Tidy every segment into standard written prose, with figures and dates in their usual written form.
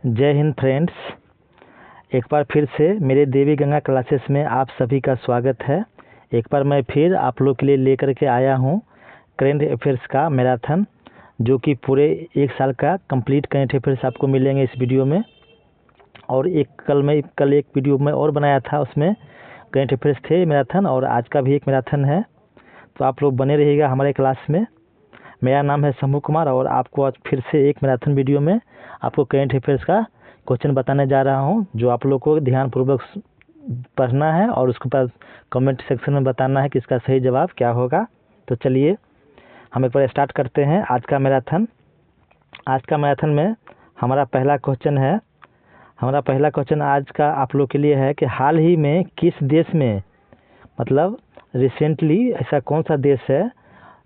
जय हिंद फ्रेंड्स, एक बार फिर से मेरे देवी गंगा क्लासेस में आप सभी का स्वागत है। एक बार मैं फिर आप लोग के लिए लेकर के आया हूँ करेंट अफेयर्स का मैराथन, जो कि पूरे एक साल का कंप्लीट करेंट अफेयर्स आपको मिलेंगे इस वीडियो में। और कल एक वीडियो में और बनाया था, उसमें करेंट अफेयर्स थे मैराथन, और आज का भी एक मैराथन है। तो आप लोग बने रहिएगा हमारे क्लास में। मेरा नाम है शंभू कुमार और आपको आज फिर से एक मैराथन वीडियो में आपको करेंट अफेयर्स का क्वेश्चन बताने जा रहा हूं, जो आप लोग को ध्यानपूर्वक पढ़ना है और उसके बाद कमेंट सेक्शन में बताना है कि इसका सही जवाब क्या होगा। तो चलिए हम एक बार स्टार्ट करते हैं आज का मैराथन। आज का मैराथन में हमारा पहला क्वेश्चन आज का आप लोग के लिए है कि हाल ही में किस देश में, मतलब रिसेंटली ऐसा कौन सा देश है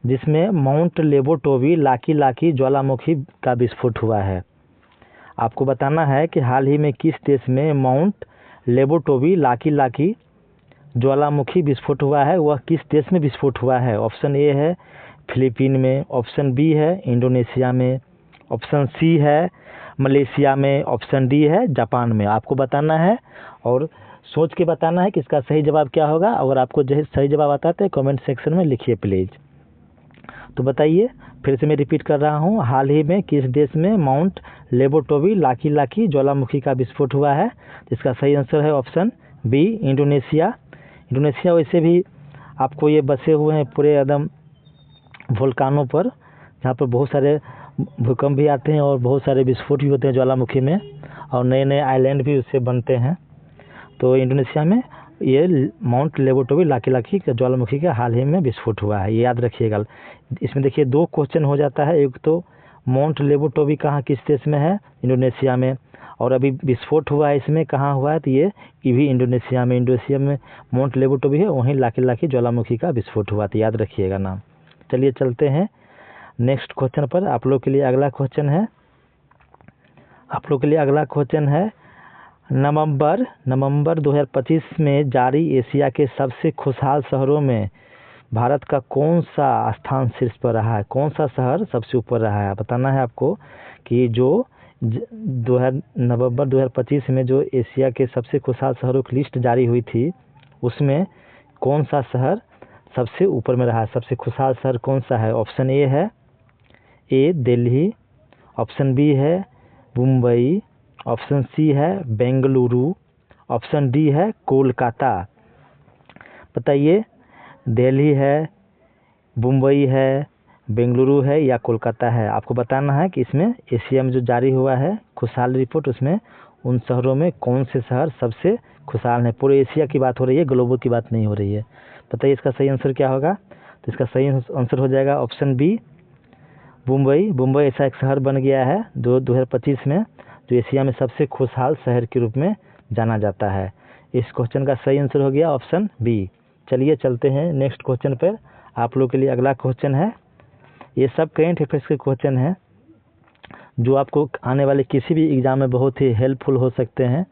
जिसमें माउंट लेबोटोवी लाकी ज्वालामुखी का विस्फोट हुआ है। आपको बताना है कि हाल ही में किस देश में माउंट लेबोटोवी लाकी ज्वालामुखी विस्फोट हुआ है, वह किस देश में विस्फोट हुआ है। ऑप्शन ए है फिलीपीन में, ऑप्शन बी है इंडोनेशिया में, ऑप्शन सी है मलेशिया में, ऑप्शन डी है जापान में। आपको बताना है और सोच के बताना है कि इसका सही जवाब क्या होगा। अगर आपको सही जवाब आता है तो कमेंट सेक्शन में लिखिए प्लीज़। तो बताइए, फिर से मैं रिपीट कर रहा हूँ, हाल ही में किस देश में माउंट लेबोटोवी लाकी ज्वालामुखी का विस्फोट हुआ है। जिसका सही आंसर है ऑप्शन बी इंडोनेशिया। वैसे भी आपको ये बसे हुए हैं पूरे एकदम वोल्कानों पर, जहाँ पर बहुत सारे भूकंप भी आते हैं और बहुत सारे विस्फोट भी होते हैं ज्वालामुखी में, और नए नए आइलैंड भी उससे बनते हैं। तो इंडोनेशिया में ये माउंट लेबोटोवी लाकी ज्वालामुखी का हाल ही में विस्फोट हुआ है, ये याद रखिएगा। इसमें देखिए दो क्वेश्चन हो जाता है, एक तो माउंट लेबोटोवी कहाँ किस देश में है, इंडोनेशिया में, और अभी विस्फोट हुआ है इसमें कहाँ हुआ है, तो ये भी इंडोनेशिया में माउंट लेबोटोवी है, वहीं लाकी ज्वालामुखी का विस्फोट हुआ, तो याद रखिएगा नाम। चलिए चलते हैं नेक्स्ट क्वेश्चन पर। आप लोग के लिए अगला क्वेश्चन है नवंबर 2025 में जारी एशिया के सबसे खुशहाल शहरों में भारत का कौन सा स्थान शीर्ष पर रहा है, कौन सा शहर सबसे ऊपर रहा है। बताना है आपको कि जो नवंबर 2025 में जो एशिया के सबसे खुशहाल शहरों की लिस्ट जारी हुई थी, उसमें कौन सा शहर सबसे ऊपर में रहा है, सबसे खुशहाल शहर कौन सा है। ऑप्शन ए है दिल्ली, ऑप्शन बी है मुंबई, ऑप्शन सी है बेंगलुरु, ऑप्शन डी है कोलकाता। बताइए, दिल्ली है, मुंबई है, बेंगलुरु है या कोलकाता है। आपको बताना है कि इसमें एशिया में जो जारी हुआ है खुशहाल रिपोर्ट, उसमें उन शहरों में कौन से शहर सबसे खुशहाल है। पूरे एशिया की बात हो रही है, ग्लोबल की बात नहीं हो रही है। बताइए इसका सही आंसर क्या होगा। तो इसका सही आंसर हो जाएगा ऑप्शन बी मुंबई ऐसा एक शहर बन गया है 2025 में, जो एशिया में सबसे खुशहाल शहर के रूप में जाना जाता है। इस क्वेश्चन का सही आंसर हो गया ऑप्शन बी। चलिए चलते हैं नेक्स्ट क्वेश्चन पर। आप लोग के लिए अगला क्वेश्चन है, ये सब करेंट अफेयर्स के क्वेश्चन हैं जो आपको आने वाले किसी भी एग्ज़ाम में बहुत ही हेल्पफुल हो सकते हैं,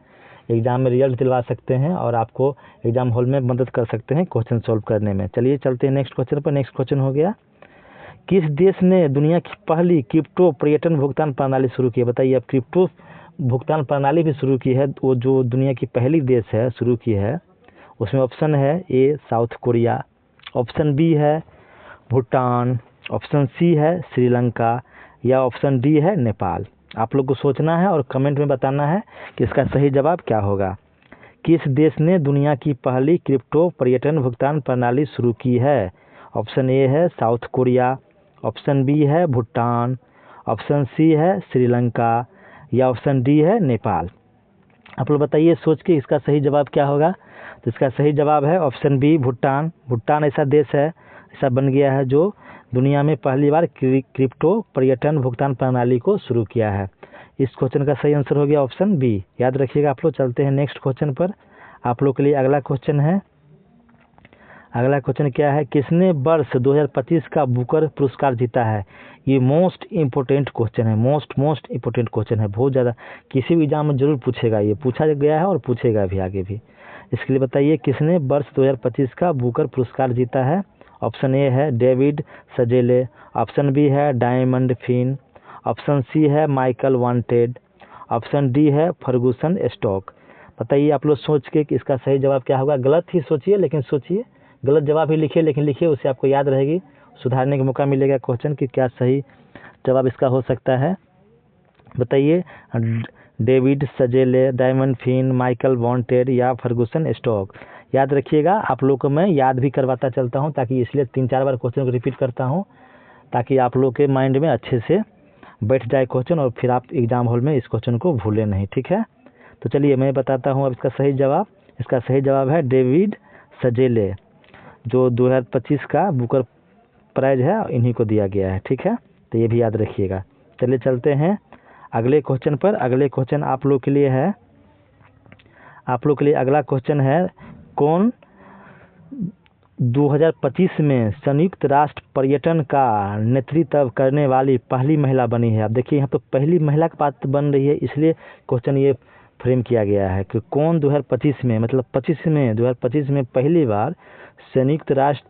एग्ज़ाम में रिजल्ट दिलवा सकते हैं और आपको एग्ज़ाम हॉल में मदद कर सकते हैं क्वेश्चन सॉल्व करने में। चलिए चलते हैं नेक्स्ट क्वेश्चन पर। नेक्स्ट क्वेश्चन हो गया, किस देश ने दुनिया की पहली क्रिप्टो पर्यटन भुगतान प्रणाली शुरू की है। बताइए, अब क्रिप्टो भुगतान प्रणाली भी शुरू की है, वो जो दुनिया की पहली देश है शुरू की है, उसमें ऑप्शन है ए साउथ कोरिया, ऑप्शन बी है भूटान, ऑप्शन सी है श्रीलंका या ऑप्शन डी है नेपाल। आप लोग को सोचना है और कमेंट में बताना है कि इसका सही जवाब क्या होगा। किस देश ने दुनिया की पहली क्रिप्टो पर्यटन भुगतान प्रणाली शुरू की है। ऑप्शन ए है साउथ कोरिया, ऑप्शन बी है भूटान, ऑप्शन सी है श्रीलंका या ऑप्शन डी है नेपाल। आप लोग बताइए सोच के इसका सही जवाब क्या होगा। तो इसका सही जवाब है ऑप्शन बी भूटान ऐसा देश है, ऐसा बन गया है जो दुनिया में पहली बार क्रिप्टो पर्यटन भुगतान प्रणाली को शुरू किया है। इस क्वेश्चन का सही आंसर हो गया ऑप्शन बी, याद रखिएगा आप लोग। चलते हैं नेक्स्ट क्वेश्चन पर। आप लोग के लिए अगला क्वेश्चन क्या है, किसने वर्ष 2025 का बुकर पुरस्कार जीता है। ये मोस्ट इम्पोर्टेंट क्वेश्चन है, मोस्ट इम्पोर्टेंट क्वेश्चन है, बहुत ज़्यादा किसी भी एग्जाम में जरूर पूछेगा, ये पूछा गया है और पूछेगा भी आगे भी। इसके लिए बताइए किसने वर्ष 2025 का बुकर पुरस्कार जीता है। ऑप्शन ए है डेविड सजेले, ऑप्शन बी है डायमंड फिन, ऑप्शन सी है माइकल वांटेड, ऑप्शन डी है फर्गूसन स्टॉक। बताइए आप लोग सोच के कि इसका सही जवाब क्या होगा। गलत ही सोचिए, लेकिन सोचिए, गलत जवाब ही लिखिए लेकिन लिखिए, उससे आपको याद रहेगी, सुधारने का मौका मिलेगा क्वेश्चन कि क्या सही जवाब इसका हो सकता है। बताइए डेविड सजेले, डायमंड फिन, माइकल वॉन्टेड या फर्गूसन स्टॉक। याद रखिएगा, आप लोग को मैं याद भी करवाता चलता हूँ, ताकि इसलिए 3-4 बार क्वेश्चन को रिपीट करता हूँ, ताकि आप लोग के माइंड में अच्छे से बैठ जाए क्वेश्चन, और फिर आप एग्जाम हॉल में इस क्वेश्चन को भूलें नहीं। ठीक है, तो चलिए मैं बताता हूँ अब इसका सही जवाब। इसका सही जवाब है डेविड सजेले, जो 2025 का बुकर प्राइज है, इन्हीं को दिया गया है। ठीक है, तो ये भी याद रखिएगा। चलिए चलते हैं अगले क्वेश्चन पर। अगले क्वेश्चन आप लोग के लिए है, आप लोग के लिए अगला क्वेश्चन है, कौन 2025 में संयुक्त राष्ट्र पर्यटन का नेतृत्व करने वाली पहली महिला बनी है। अब देखिए यहाँ पे पहली महिला की बात बन रही है, इसलिए क्वेश्चन ये फ्रेम किया गया है कि कौन 2025 में, मतलब 2025 में पहली बार संयुक्त राष्ट्र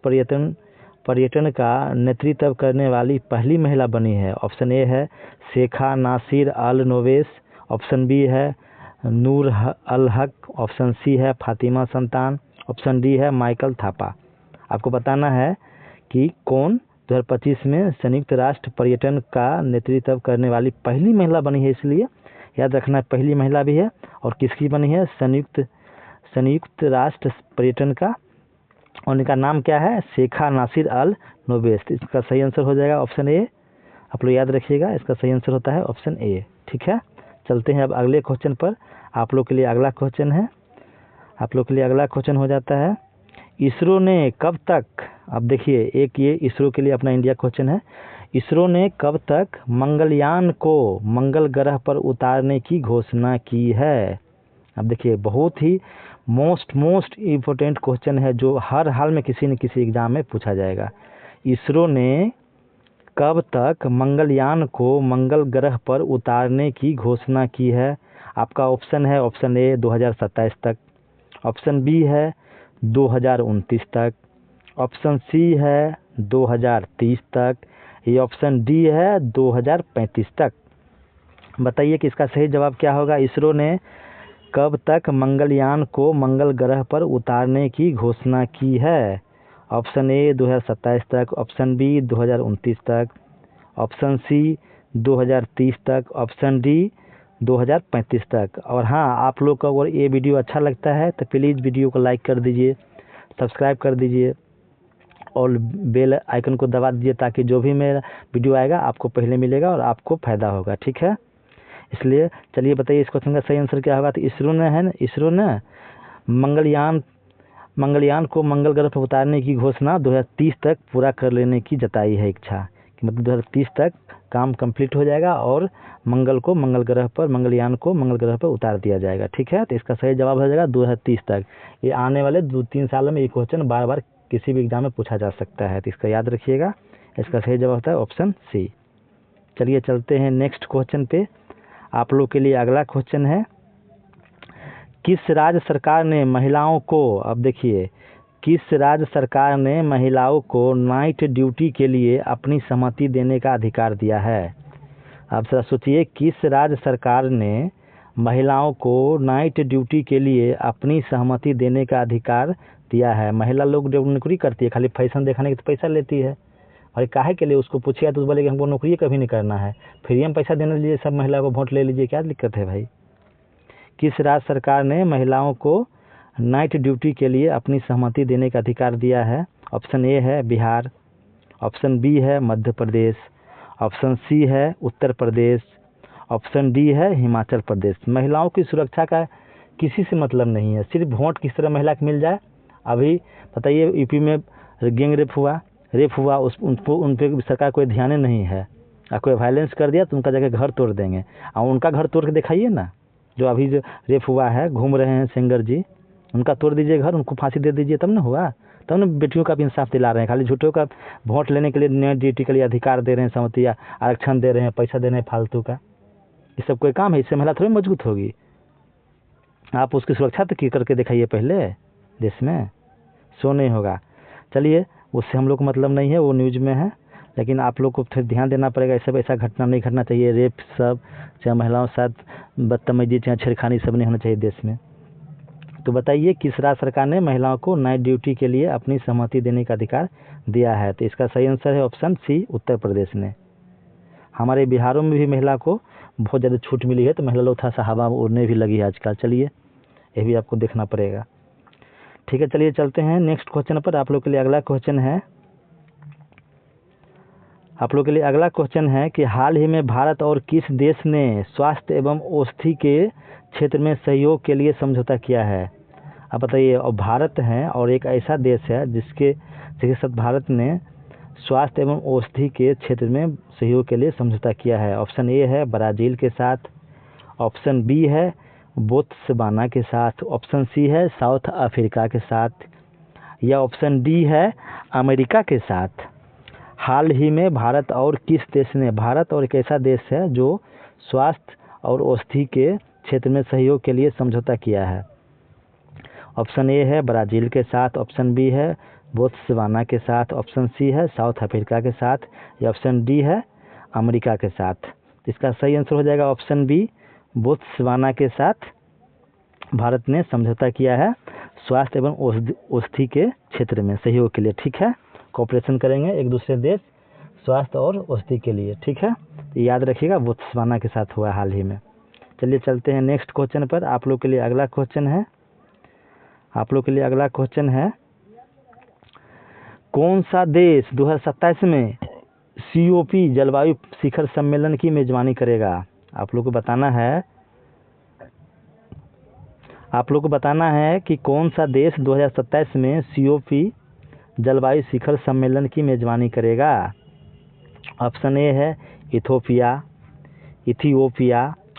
पर्यटन का नेतृत्व करने वाली पहली महिला बनी है। ऑप्शन ए है शेखा नासिर अल नोवेस, ऑप्शन बी है नूर अल हक, ऑप्शन सी है फातिमा संतान, ऑप्शन डी है माइकल थापा। आपको बताना है कि कौन 2025 में संयुक्त राष्ट्र पर्यटन का नेतृत्व करने वाली पहली महिला बनी है, इसलिए याद रखना पहली महिला भी है, और किसकी बनी है, संयुक्त राष्ट्र पर्यटन का, और इनका नाम क्या है, शेखा नासिर अल नोवेस। इसका सही आंसर हो जाएगा ऑप्शन ए। आप लोग याद रखिएगा, इसका सही आंसर होता है ऑप्शन ए। ठीक है, चलते हैं अब अगले क्वेश्चन पर। आप लोग के लिए अगला क्वेश्चन है, आप लोग के लिए अगला क्वेश्चन हो जाता है, इसरो ने कब तक, अब देखिए एक ये इसरो के लिए अपना इंडिया क्वेश्चन है, इसरो ने कब तक मंगलयान को मंगल ग्रह पर उतारने की घोषणा की है। अब देखिए बहुत ही मोस्ट इम्पोर्टेंट क्वेश्चन है, जो हर हाल में किसी न किसी एग्जाम में पूछा जाएगा। इसरो ने कब तक मंगलयान को मंगल ग्रह पर उतारने की घोषणा की है। आपका ऑप्शन है, ऑप्शन ए 2027 तक, ऑप्शन बी है 2029 तक, ऑप्शन सी है 2030 तक, ये ऑप्शन डी है 2035 तक। बताइए कि इसका सही जवाब क्या होगा। इसरो ने कब तक मंगलयान को मंगल ग्रह पर उतारने की घोषणा की है। ऑप्शन ए 2027 तक, ऑप्शन बी 2029 तक, ऑप्शन सी 2030 तक, ऑप्शन डी 2035 तक। और हाँ, आप लोग को अगर ये वीडियो अच्छा लगता है तो प्लीज़ वीडियो को लाइक कर दीजिए, सब्सक्राइब कर दीजिए और बेल आइकन को दबा दीजिए, ताकि जो भी मेरा वीडियो आएगा आपको पहले मिलेगा और आपको फ़ायदा होगा। ठीक है, इसलिए चलिए बताइए इस क्वेश्चन का सही आंसर क्या होगा। तो इसरो ने मंगलयान को मंगल ग्रह पर उतारने की घोषणा 2030 तक पूरा कर लेने की जताई है इच्छा, कि मतलब 2030 तक काम कंप्लीट हो जाएगा और मंगलयान को मंगल ग्रह पर उतार दिया जाएगा। ठीक है, तो इसका सही जवाब हो जाएगा 2030 तक। ये आने वाले 2-3 सालों में ये क्वेश्चन बार बार किसी भी एग्जाम में पूछा जा सकता है, तो इसका याद रखिएगा। इसका सही जवाब होता है ऑप्शन सी। चलिए चलते हैं नेक्स्ट क्वेश्चन पे। आप लोग के लिए अगला क्वेश्चन है, किस राज्य सरकार ने महिलाओं को, अब देखिए किस राज्य सरकार ने महिलाओं को नाइट ड्यूटी के लिए अपनी सहमति देने का अधिकार दिया है। अब जरा सोचिए, किस राज्य सरकार ने महिलाओं को नाइट ड्यूटी के लिए अपनी सहमति देने का अधिकार दिया है। महिला लोग जो नौकरी करती है, खाली फैशन दिखाने के तो पैसा लेती है, और काहे के लिए उसको पूछिए तो बोलेगी हमको नौकरी कभी नहीं करना है, फ्री में पैसा देने लीजिए, सब महिला को वोट ले लीजिए, क्या दिक्कत है भाई। किस राज्य सरकार ने महिलाओं को नाइट ड्यूटी के लिए अपनी सहमति देने का अधिकार दिया है। ऑप्शन ए है बिहार, ऑप्शन बी है मध्य प्रदेश, ऑप्शन सी है उत्तर प्रदेश, ऑप्शन डी है हिमाचल प्रदेश। महिलाओं की सुरक्षा का किसी से मतलब नहीं है, सिर्फ वोट किस तरह महिला को मिल जाए। अभी बताइए यूपी में गैंग रेप हुआ उन पर सरकार कोई ध्यान नहीं है, और कोई वायलेंस कर दिया तो उनका जाके घर तोड़ देंगे, और उनका घर तोड़ के दिखाइए ना, जो अभी जो रेप हुआ है घूम रहे हैं सिंगर जी, उनका तोड़ दीजिए घर, उनको फांसी दे दीजिए, तब ना हुआ, तब ना बेटियों का भी इंसाफ दिला रहे हैं। खाली झूठों का वोट लेने के लिए नाइट ड्यूटी के लिए अधिकार दे रहे हैं, सहमति या आरक्षण दे रहे हैं, पैसा दे रहे हैं फालतू का, ये सब कोई काम है। इससे महिला थोड़ी मजबूत होगी। आप उसकी सुरक्षा तो करके दिखाइए पहले देश में, सो नहीं होगा। चलिए उससे हम लोग को मतलब नहीं है, वो न्यूज़ में है, लेकिन आप लोग को फिर ध्यान देना पड़ेगा, ये सब ऐसा घटना नहीं घटना चाहिए। रेप सब चाहे महिलाओं के साथ बदतमीजी या छेड़खानी सब नहीं होना चाहिए देश में। तो बताइए किस राज्य सरकार ने महिलाओं को नाइट ड्यूटी के लिए अपनी सहमति देने का अधिकार दिया है? तो इसका सही आंसर है ऑप्शन सी, उत्तर प्रदेश ने। हमारे बिहारों में भी महिला को बहुत ज़्यादा छूट मिली है, तो महिला लोग थोड़ा सा हवा उड़ने भी लगी है आजकल। चलिए ये भी आपको देखना पड़ेगा। ठीक है, चलिए चलते हैं नेक्स्ट क्वेश्चन पर। आप लोग के लिए अगला क्वेश्चन है कि हाल ही में भारत और किस देश ने स्वास्थ्य एवं औषधि के क्षेत्र में सहयोग के लिए समझौता किया है? अब बताइए, और भारत है और एक ऐसा देश है जिसके साथ भारत ने स्वास्थ्य एवं औषधि के क्षेत्र में सहयोग के लिए समझौता किया है। ऑप्शन ए है ब्राज़ील के साथ, ऑप्शन बी है बोत्सवाना के साथ, ऑप्शन सी है साउथ अफ्रीका के साथ, या ऑप्शन डी है अमेरिका के साथ। हाल ही में भारत और किस देश ने, भारत और एक ऐसा देश है जो स्वास्थ्य और औषधि के क्षेत्र में सहयोग के लिए समझौता किया है। ऑप्शन ए है ब्राज़ील के साथ, ऑप्शन बी है बोत्सवाना के साथ, ऑप्शन सी है साउथ अफ्रीका के साथ, या ऑप्शन डी है अमेरिका के साथ। इसका सही आंसर हो जाएगा ऑप्शन बी, बोत्सवाना के साथ भारत ने समझौता किया है स्वास्थ्य एवं औषधि के क्षेत्र में सहयोग के लिए। ठीक है, कोऑपरेशन करेंगे एक दूसरे देश स्वास्थ्य और औषधि के लिए। ठीक है, तो याद रखिएगा बोत्सवाना के साथ हुआ हाल ही में। चलिए चलते हैं नेक्स्ट क्वेश्चन पर। आप लोग के लिए अगला क्वेश्चन है कौन सा देश 2027 में COP जलवायु शिखर सम्मेलन की मेजबानी करेगा? आप लोग को बताना है कि कौन सा देश 2027 में COP जलवायु शिखर सम्मेलन की मेजबानी करेगा। ऑप्शन ए है इथियोपिया,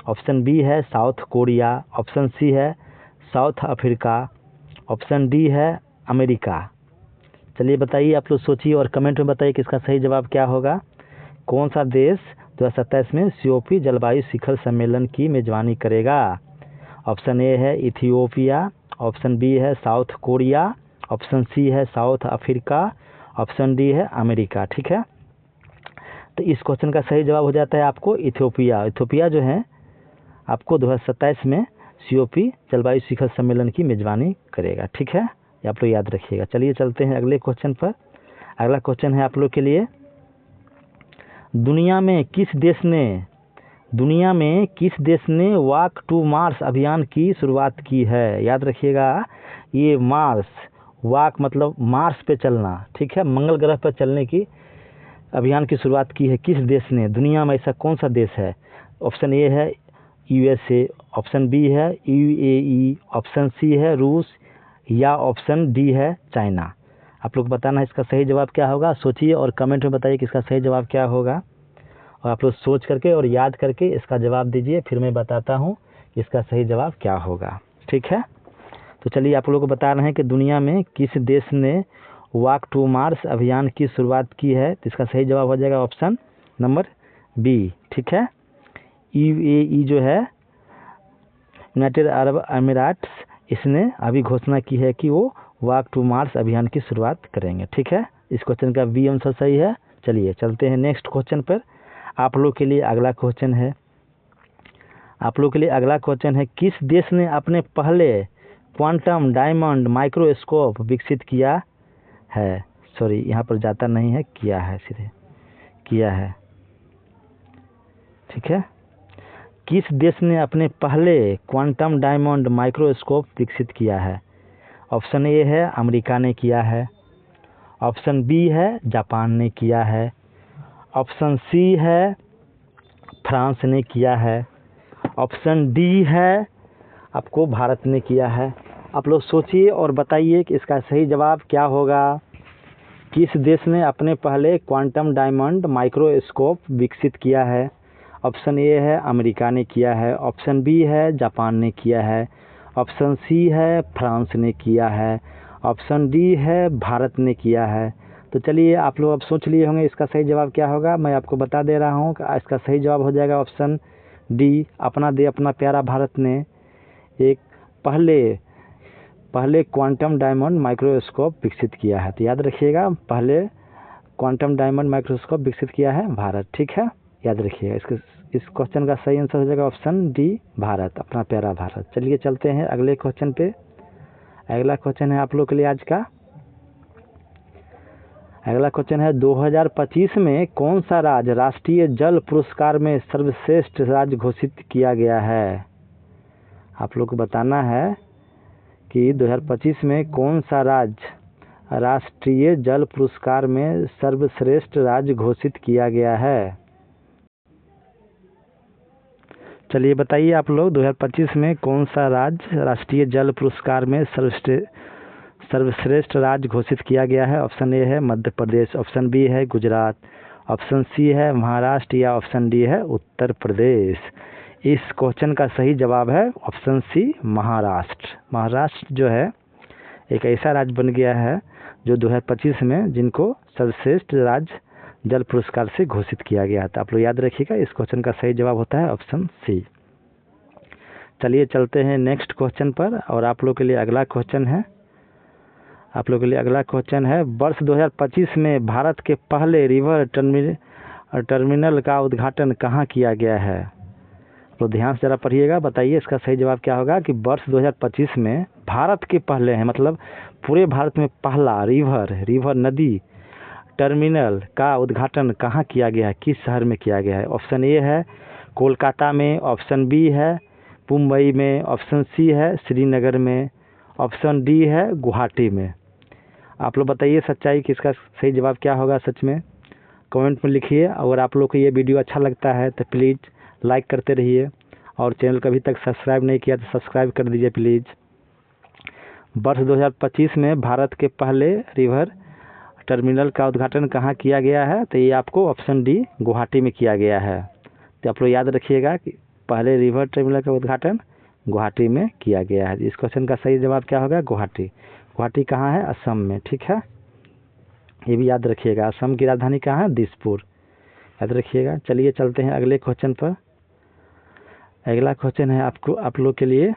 ऑप्शन बी है साउथ कोरिया, ऑप्शन सी है साउथ अफ्रीका, ऑप्शन डी है अमेरिका। चलिए बताइए, आप लोग सोचिए और कमेंट में बताइए कि इसका सही जवाब क्या होगा। कौन सा देश 2027 में COP जलवायु शिखर सम्मेलन की मेजबानी करेगा? ऑप्शन ए है इथियोपिया, ऑप्शन बी है साउथ कोरिया, ऑप्शन सी है साउथ अफ्रीका, ऑप्शन डी है अमेरिका। ठीक है, तो इस क्वेश्चन का सही जवाब हो जाता है आपको इथियोपिया। इथियोपिया जो है आपको 2027 में COP जलवायु शिखर सम्मेलन की मेजबानी करेगा। ठीक है, ये आप लोग याद रखिएगा। चलिए चलते हैं अगले क्वेश्चन पर। अगला क्वेश्चन है आप लोग के लिए, दुनिया में किस देश ने वॉक टू मार्स अभियान की शुरुआत की है? याद रखिएगा, ये वॉक मतलब मार्स पे चलना। ठीक है, मंगल ग्रह पर चलने की अभियान की शुरुआत की है किस देश ने? दुनिया में ऐसा कौन सा देश है? ऑप्शन ए है USA, ऑप्शन बी है UAE, ऑप्शन सी है रूस, या ऑप्शन डी है चाइना। आप लोग बताना है इसका सही जवाब क्या होगा। सोचिए और कमेंट में बताइए कि इसका सही जवाब क्या होगा, और आप लोग सोच करके और याद करके इसका जवाब दीजिए, फिर मैं बताता हूँ कि इसका सही जवाब क्या होगा। ठीक है, तो चलिए आप लोग को बता रहे हैं कि दुनिया में किस देश ने वॉक टू मार्स अभियान की शुरुआत की है। तो इसका सही जवाब हो जाएगा ऑप्शन नंबर बी। ठीक है, UAE जो है यूनाइटेड अरब अमीराट्स, इसने अभी घोषणा की है कि वो वॉक टू मार्स अभियान की शुरुआत करेंगे। ठीक है, इस क्वेश्चन का बी आंसर सही है। चलिए चलते हैं नेक्स्ट क्वेश्चन पर। आप लोग के लिए अगला क्वेश्चन है किस देश ने अपने पहले क्वांटम डायमंड माइक्रोस्कोप विकसित किया है? सॉरी, यहाँ पर जाता नहीं है, किया है, सीधे किया है। ठीक है, किस देश ने अपने पहले क्वांटम डायमंड माइक्रोस्कोप विकसित किया है? ऑप्शन ए है अमेरिका ने किया है, ऑप्शन बी है जापान ने किया है, ऑप्शन सी है फ्रांस ने किया है, ऑप्शन डी है आपको भारत ने किया है। आप लोग सोचिए और बताइए कि इसका सही जवाब क्या होगा। किस देश ने अपने पहले क्वांटम डायमंड माइक्रोस्कोप विकसित किया है? ऑप्शन ए है अमेरिका ने किया है, ऑप्शन बी है जापान ने किया है, ऑप्शन सी है फ्रांस ने किया है, ऑप्शन डी है भारत ने किया है। तो चलिए आप लोग अब सोच लिए होंगे इसका सही जवाब क्या होगा। मैं आपको बता दे रहा हूँ कि इसका सही जवाब हो जाएगा ऑप्शन डी, अपना प्यारा भारत ने एक पहले क्वांटम डायमंड माइक्रोस्कोप विकसित किया है। तो याद रखिएगा, पहले क्वांटम डायमंड माइक्रोस्कोप विकसित किया है भारत। ठीक है, याद रखिएगा, इसके इस क्वेश्चन का सही आंसर हो जाएगा ऑप्शन डी भारत, अपना प्यारा भारत। चलिए चलते हैं अगले क्वेश्चन पे। अगला क्वेश्चन है आप लोग के लिए आज का। अगला क्वेश्चन है 2025 में कौन सा राज्य राष्ट्रीय जल पुरस्कार में सर्वश्रेष्ठ राज्य घोषित किया गया है। आप लोग को बताना है कि 2025 में कौन सा राज्य राष्ट्रीय जल पुरस्कार में सर्वश्रेष्ठ राज्य घोषित किया गया है। चलिए बताइए आप लोग 2025 में कौन सा राज्य राष्ट्रीय जल पुरस्कार में सर्वश्रेष्ठ राज्य घोषित किया गया है। ऑप्शन ए है मध्य प्रदेश, ऑप्शन बी है गुजरात, ऑप्शन सी है महाराष्ट्र या ऑप्शन डी है उत्तर प्रदेश। इस क्वेश्चन का सही जवाब है ऑप्शन सी महाराष्ट्र। महाराष्ट्र जो है एक ऐसा राज्य बन गया है जो 2025 में जिनको सर्वश्रेष्ठ राज्य जल पुरस्कार से घोषित किया गया था। आप लोग याद रखिएगा इस क्वेश्चन का सही जवाब होता है ऑप्शन सी। चलिए चलते हैं नेक्स्ट क्वेश्चन पर। और आप लोग के लिए अगला क्वेश्चन है वर्ष 2025 में भारत के पहले रिवर टर्मिनल का उद्घाटन कहाँ किया गया है। तो ध्यान से जरा पढ़िएगा, बताइए इसका सही जवाब क्या होगा कि वर्ष 2025 में भारत के पहले हैं, मतलब पूरे भारत में पहला रिवर नदी टर्मिनल का उद्घाटन कहाँ किया गया है, किस शहर में किया गया है। ऑप्शन ए है कोलकाता में, ऑप्शन बी है मुंबई में, ऑप्शन सी है श्रीनगर में, ऑप्शन डी है गुवाहाटी में। आप लोग बताइए सच्चाई कि इसका सही जवाब क्या होगा। सच में कमेंट में लिखिए। अगर आप लोग को ये वीडियो अच्छा लगता है तो प्लीज़ लाइक करते रहिए, और चैनल को अभी तक सब्सक्राइब नहीं किया तो सब्सक्राइब कर दीजिए प्लीज़। वर्ष 2025 में भारत के पहले रिवर टर्मिनल का उद्घाटन कहाँ किया गया है, तो ये आपको ऑप्शन डी गुवाहाटी में किया गया है। तो आप लोग याद रखिएगा कि पहले रिवर टर्मिनल का उद्घाटन गुवाहाटी में किया गया है। इस क्वेश्चन का सही जवाब क्या होगा गुवाहाटी। गुवाहाटी कहाँ है, असम में, ठीक है, ये भी याद रखिएगा। असम की राजधानी कहाँ है, दिसपुर, याद रखिएगा। चलिए चलते हैं अगले क्वेश्चन पर। अगला क्वेश्चन है आप लोग के लिए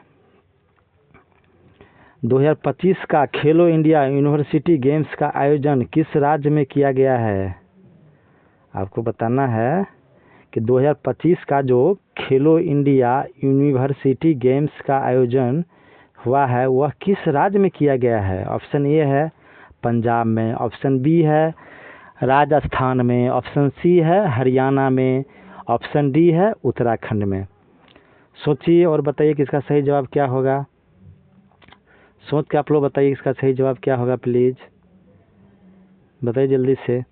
2025 का खेलो इंडिया यूनिवर्सिटी गेम्स का आयोजन किस राज्य में किया गया है। आपको बताना है कि 2025 का जो खेलो इंडिया यूनिवर्सिटी गेम्स का आयोजन हुआ है वह किस राज्य में किया गया है। ऑप्शन ए है पंजाब में, ऑप्शन बी है राजस्थान में, ऑप्शन सी है हरियाणा में, ऑप्शन डी है उत्तराखंड में। सोचिए और बताइए कि इसका सही जवाब क्या होगा। सोच के आप लोग बताइए इसका सही जवाब क्या होगा, प्लीज़ बताइए जल्दी से।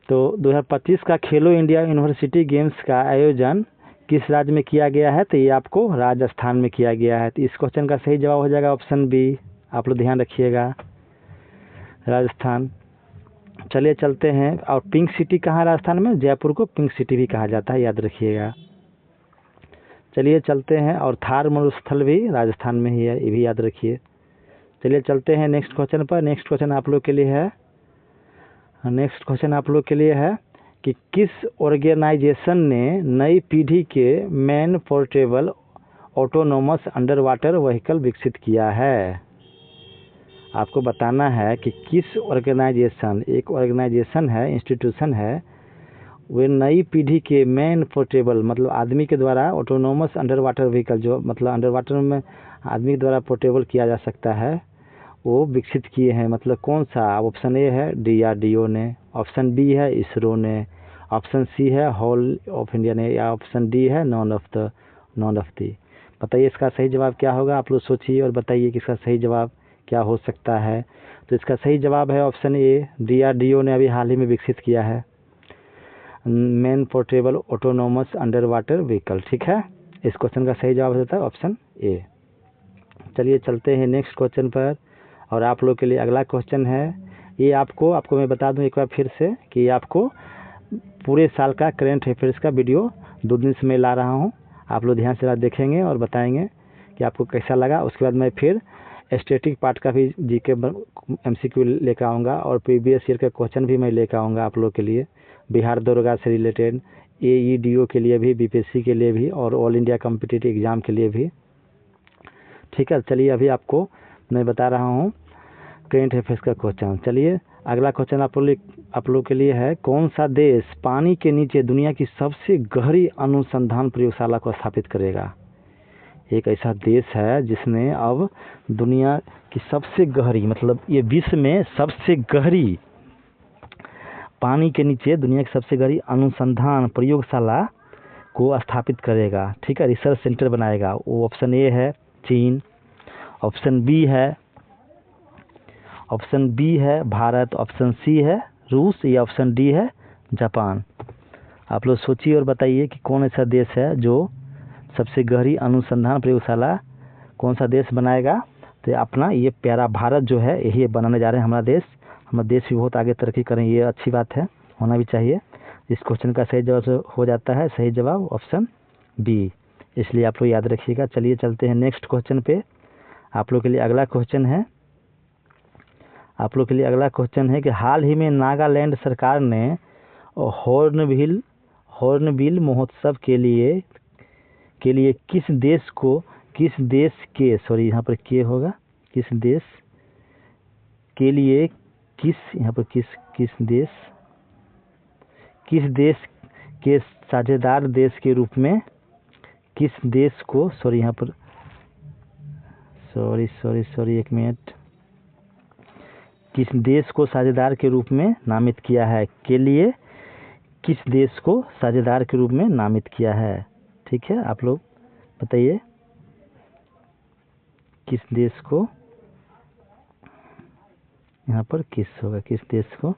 तो 2025 का खेलो इंडिया यूनिवर्सिटी गेम्स का आयोजन किस राज्य में किया गया है, तो ये आपको राजस्थान में किया गया है। तो इस क्वेश्चन का सही जवाब हो जाएगा ऑप्शन बी। आप लोग ध्यान रखिएगा, राजस्थान। चलिए चलते हैं। और पिंक सिटी कहाँ है राजस्थान में, जयपुर को पिंक सिटी भी कहा जाता है, याद रखिएगा। चलिए चलते हैं। और थार मरुस्थल भी राजस्थान में ही है, ये भी याद रखिए। चलिए चलते हैं नेक्स्ट क्वेश्चन पर। नेक्स्ट क्वेश्चन आप लोग के लिए है कि किस ऑर्गेनाइजेशन ने नई पीढ़ी के man portable autonomous under water vehicle विकसित किया है। आपको बताना है कि किस ऑर्गेनाइजेशन, एक ऑर्गेनाइजेशन है, इंस्टीट्यूशन है, वे नई पीढ़ी के मैन पोर्टेबल मतलब आदमी के द्वारा ऑटोनोमस अंडर वाटर व्हीकल, जो मतलब अंडर वाटर में आदमी के द्वारा पोर्टेबल किया जा सकता है, वो विकसित किए हैं। मतलब कौन सा। ऑप्शन ए है DRDO ने, ऑप्शन बी है इसरो ने, ऑप्शन सी है हॉल ऑफ इंडिया ने, या ऑप्शन डी है नॉन ऑफ दी। बताइए इसका सही जवाब क्या होगा। आप लोग सोचिए और बताइए कि इसका सही जवाब क्या हो सकता है। तो इसका सही जवाब है ऑप्शन ए, DRDO ने अभी हाल ही में विकसित किया है man portable autonomous under water vehicle, ठीक है। इस क्वेश्चन का सही जवाब होता है ऑप्शन ए। चलिए चलते हैं नेक्स्ट क्वेश्चन पर। और आप लोग के लिए अगला क्वेश्चन है, ये आपको मैं बता दूं एक बार फिर से कि आपको पूरे साल का करेंट अफेयर्स का वीडियो 2 दिन से मैं ला रहा हूं। आप लोग ध्यान से देखेंगे और बताएंगे कि आपको कैसा लगा। उसके बाद मैं फिर स्टैटिक पार्ट का भी जीके MCQ लेकर आऊँगा, और प्रीवियस ईयर का क्वेश्चन भी मैं लेकर आऊँगा आप लोग के लिए, बिहार दरोगा से रिलेटेड, AEDO के लिए भी, BPSC के लिए भी, और ऑल इंडिया कॉम्पिटिटिव एग्ज़ाम के लिए भी, ठीक है। चलिए अभी आपको मैं बता रहा हूँ करेंट अफेयर्स का क्वेश्चन। चलिए अगला क्वेश्चन आप लोग के लिए है, कौन सा देश पानी के नीचे दुनिया की सबसे गहरी अनुसंधान प्रयोगशाला को स्थापित करेगा? एक ऐसा देश है जिसने अब दुनिया की सबसे गहरी, मतलब ये विश्व में सबसे गहरी, पानी के नीचे दुनिया की सबसे गहरी अनुसंधान प्रयोगशाला को स्थापित करेगा। ठीक है, रिसर्च सेंटर बनाएगा। वो ऑप्शन ए है चीन, ऑप्शन बी है भारत, ऑप्शन सी है रूस, या ऑप्शन डी है जापान। आप लोग सोचिए और बताइए कि कौन ऐसा देश है जो सबसे गहरी अनुसंधान प्रयोगशाला कौन सा देश बनाएगा? तो अपना ये प्यारा भारत जो है यही बनाने जा रहे हैं हमारा देश भी बहुत आगे तरक्की करें, ये अच्छी बात है, होना भी चाहिए। इस क्वेश्चन का सही जवाब हो जाता है, सही जवाब ऑप्शन बी, इसलिए आप लोग याद रखिएगा। चलिए चलते हैं नेक्स्ट क्वेश्चन पे। आप लोग के लिए अगला क्वेश्चन है कि हाल ही में नागालैंड सरकार ने हॉर्नबिल महोत्सव के लिए किस देश के साझेदार देश के रूप में किस देश को साझेदार के रूप में नामित किया है? के लिए किस देश को साझेदार के रूप में नामित किया है? ठीक है, आप लोग बताइए किस देश को यहाँ पर किस देश को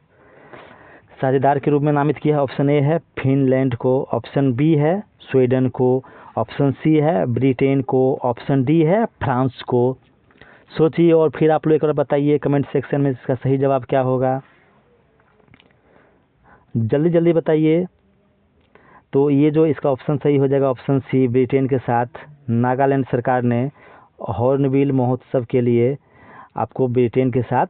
साझेदार के रूप में नामित किया है? ऑप्शन ए है फिनलैंड को, ऑप्शन बी है स्वीडन को, ऑप्शन सी है ब्रिटेन को, ऑप्शन डी है फ्रांस को। सोचिए और फिर आप लोग एक बार बताइए कमेंट सेक्शन में इसका सही जवाब क्या होगा, जल्दी बताइए। तो ये जो इसका ऑप्शन सही हो जाएगा ऑप्शन सी, ब्रिटेन के साथ नागालैंड सरकार ने हॉर्नबिल महोत्सव के लिए आपको ब्रिटेन के साथ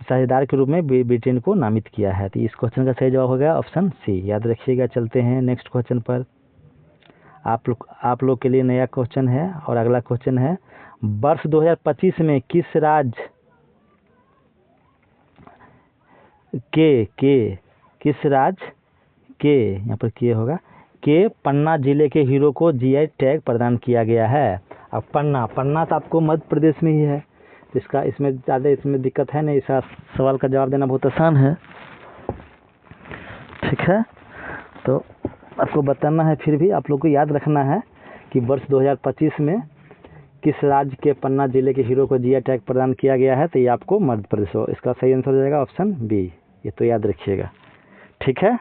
साझेदार के रूप में ब्रिटेन को नामित किया है। तो इस क्वेश्चन का सही जवाब हो गया ऑप्शन सी, याद रखिएगा। चलते हैं नेक्स्ट क्वेश्चन पर। आप लोग के लिए नया क्वेश्चन है और अगला क्वेश्चन है, वर्ष 2025 में किस राज्य यहाँ पर के होगा के पन्ना जिले के हीरो को जीआई टैग प्रदान किया गया है? अब पन्ना तो आपको मध्य प्रदेश में ही है, इसमें दिक्कत है नहीं, इसका सवाल का जवाब देना बहुत आसान है। ठीक है, तो आपको बताना है, फिर भी आप लोग को याद रखना है कि वर्ष 2025 में किस राज्य के पन्ना जिले के हीरो को जीआई टैग प्रदान किया गया है? तो ये आपको मध्य प्रदेश हो, इसका सही आंसर हो जाएगा ऑप्शन बी, ये तो याद रखिएगा। ठीक है,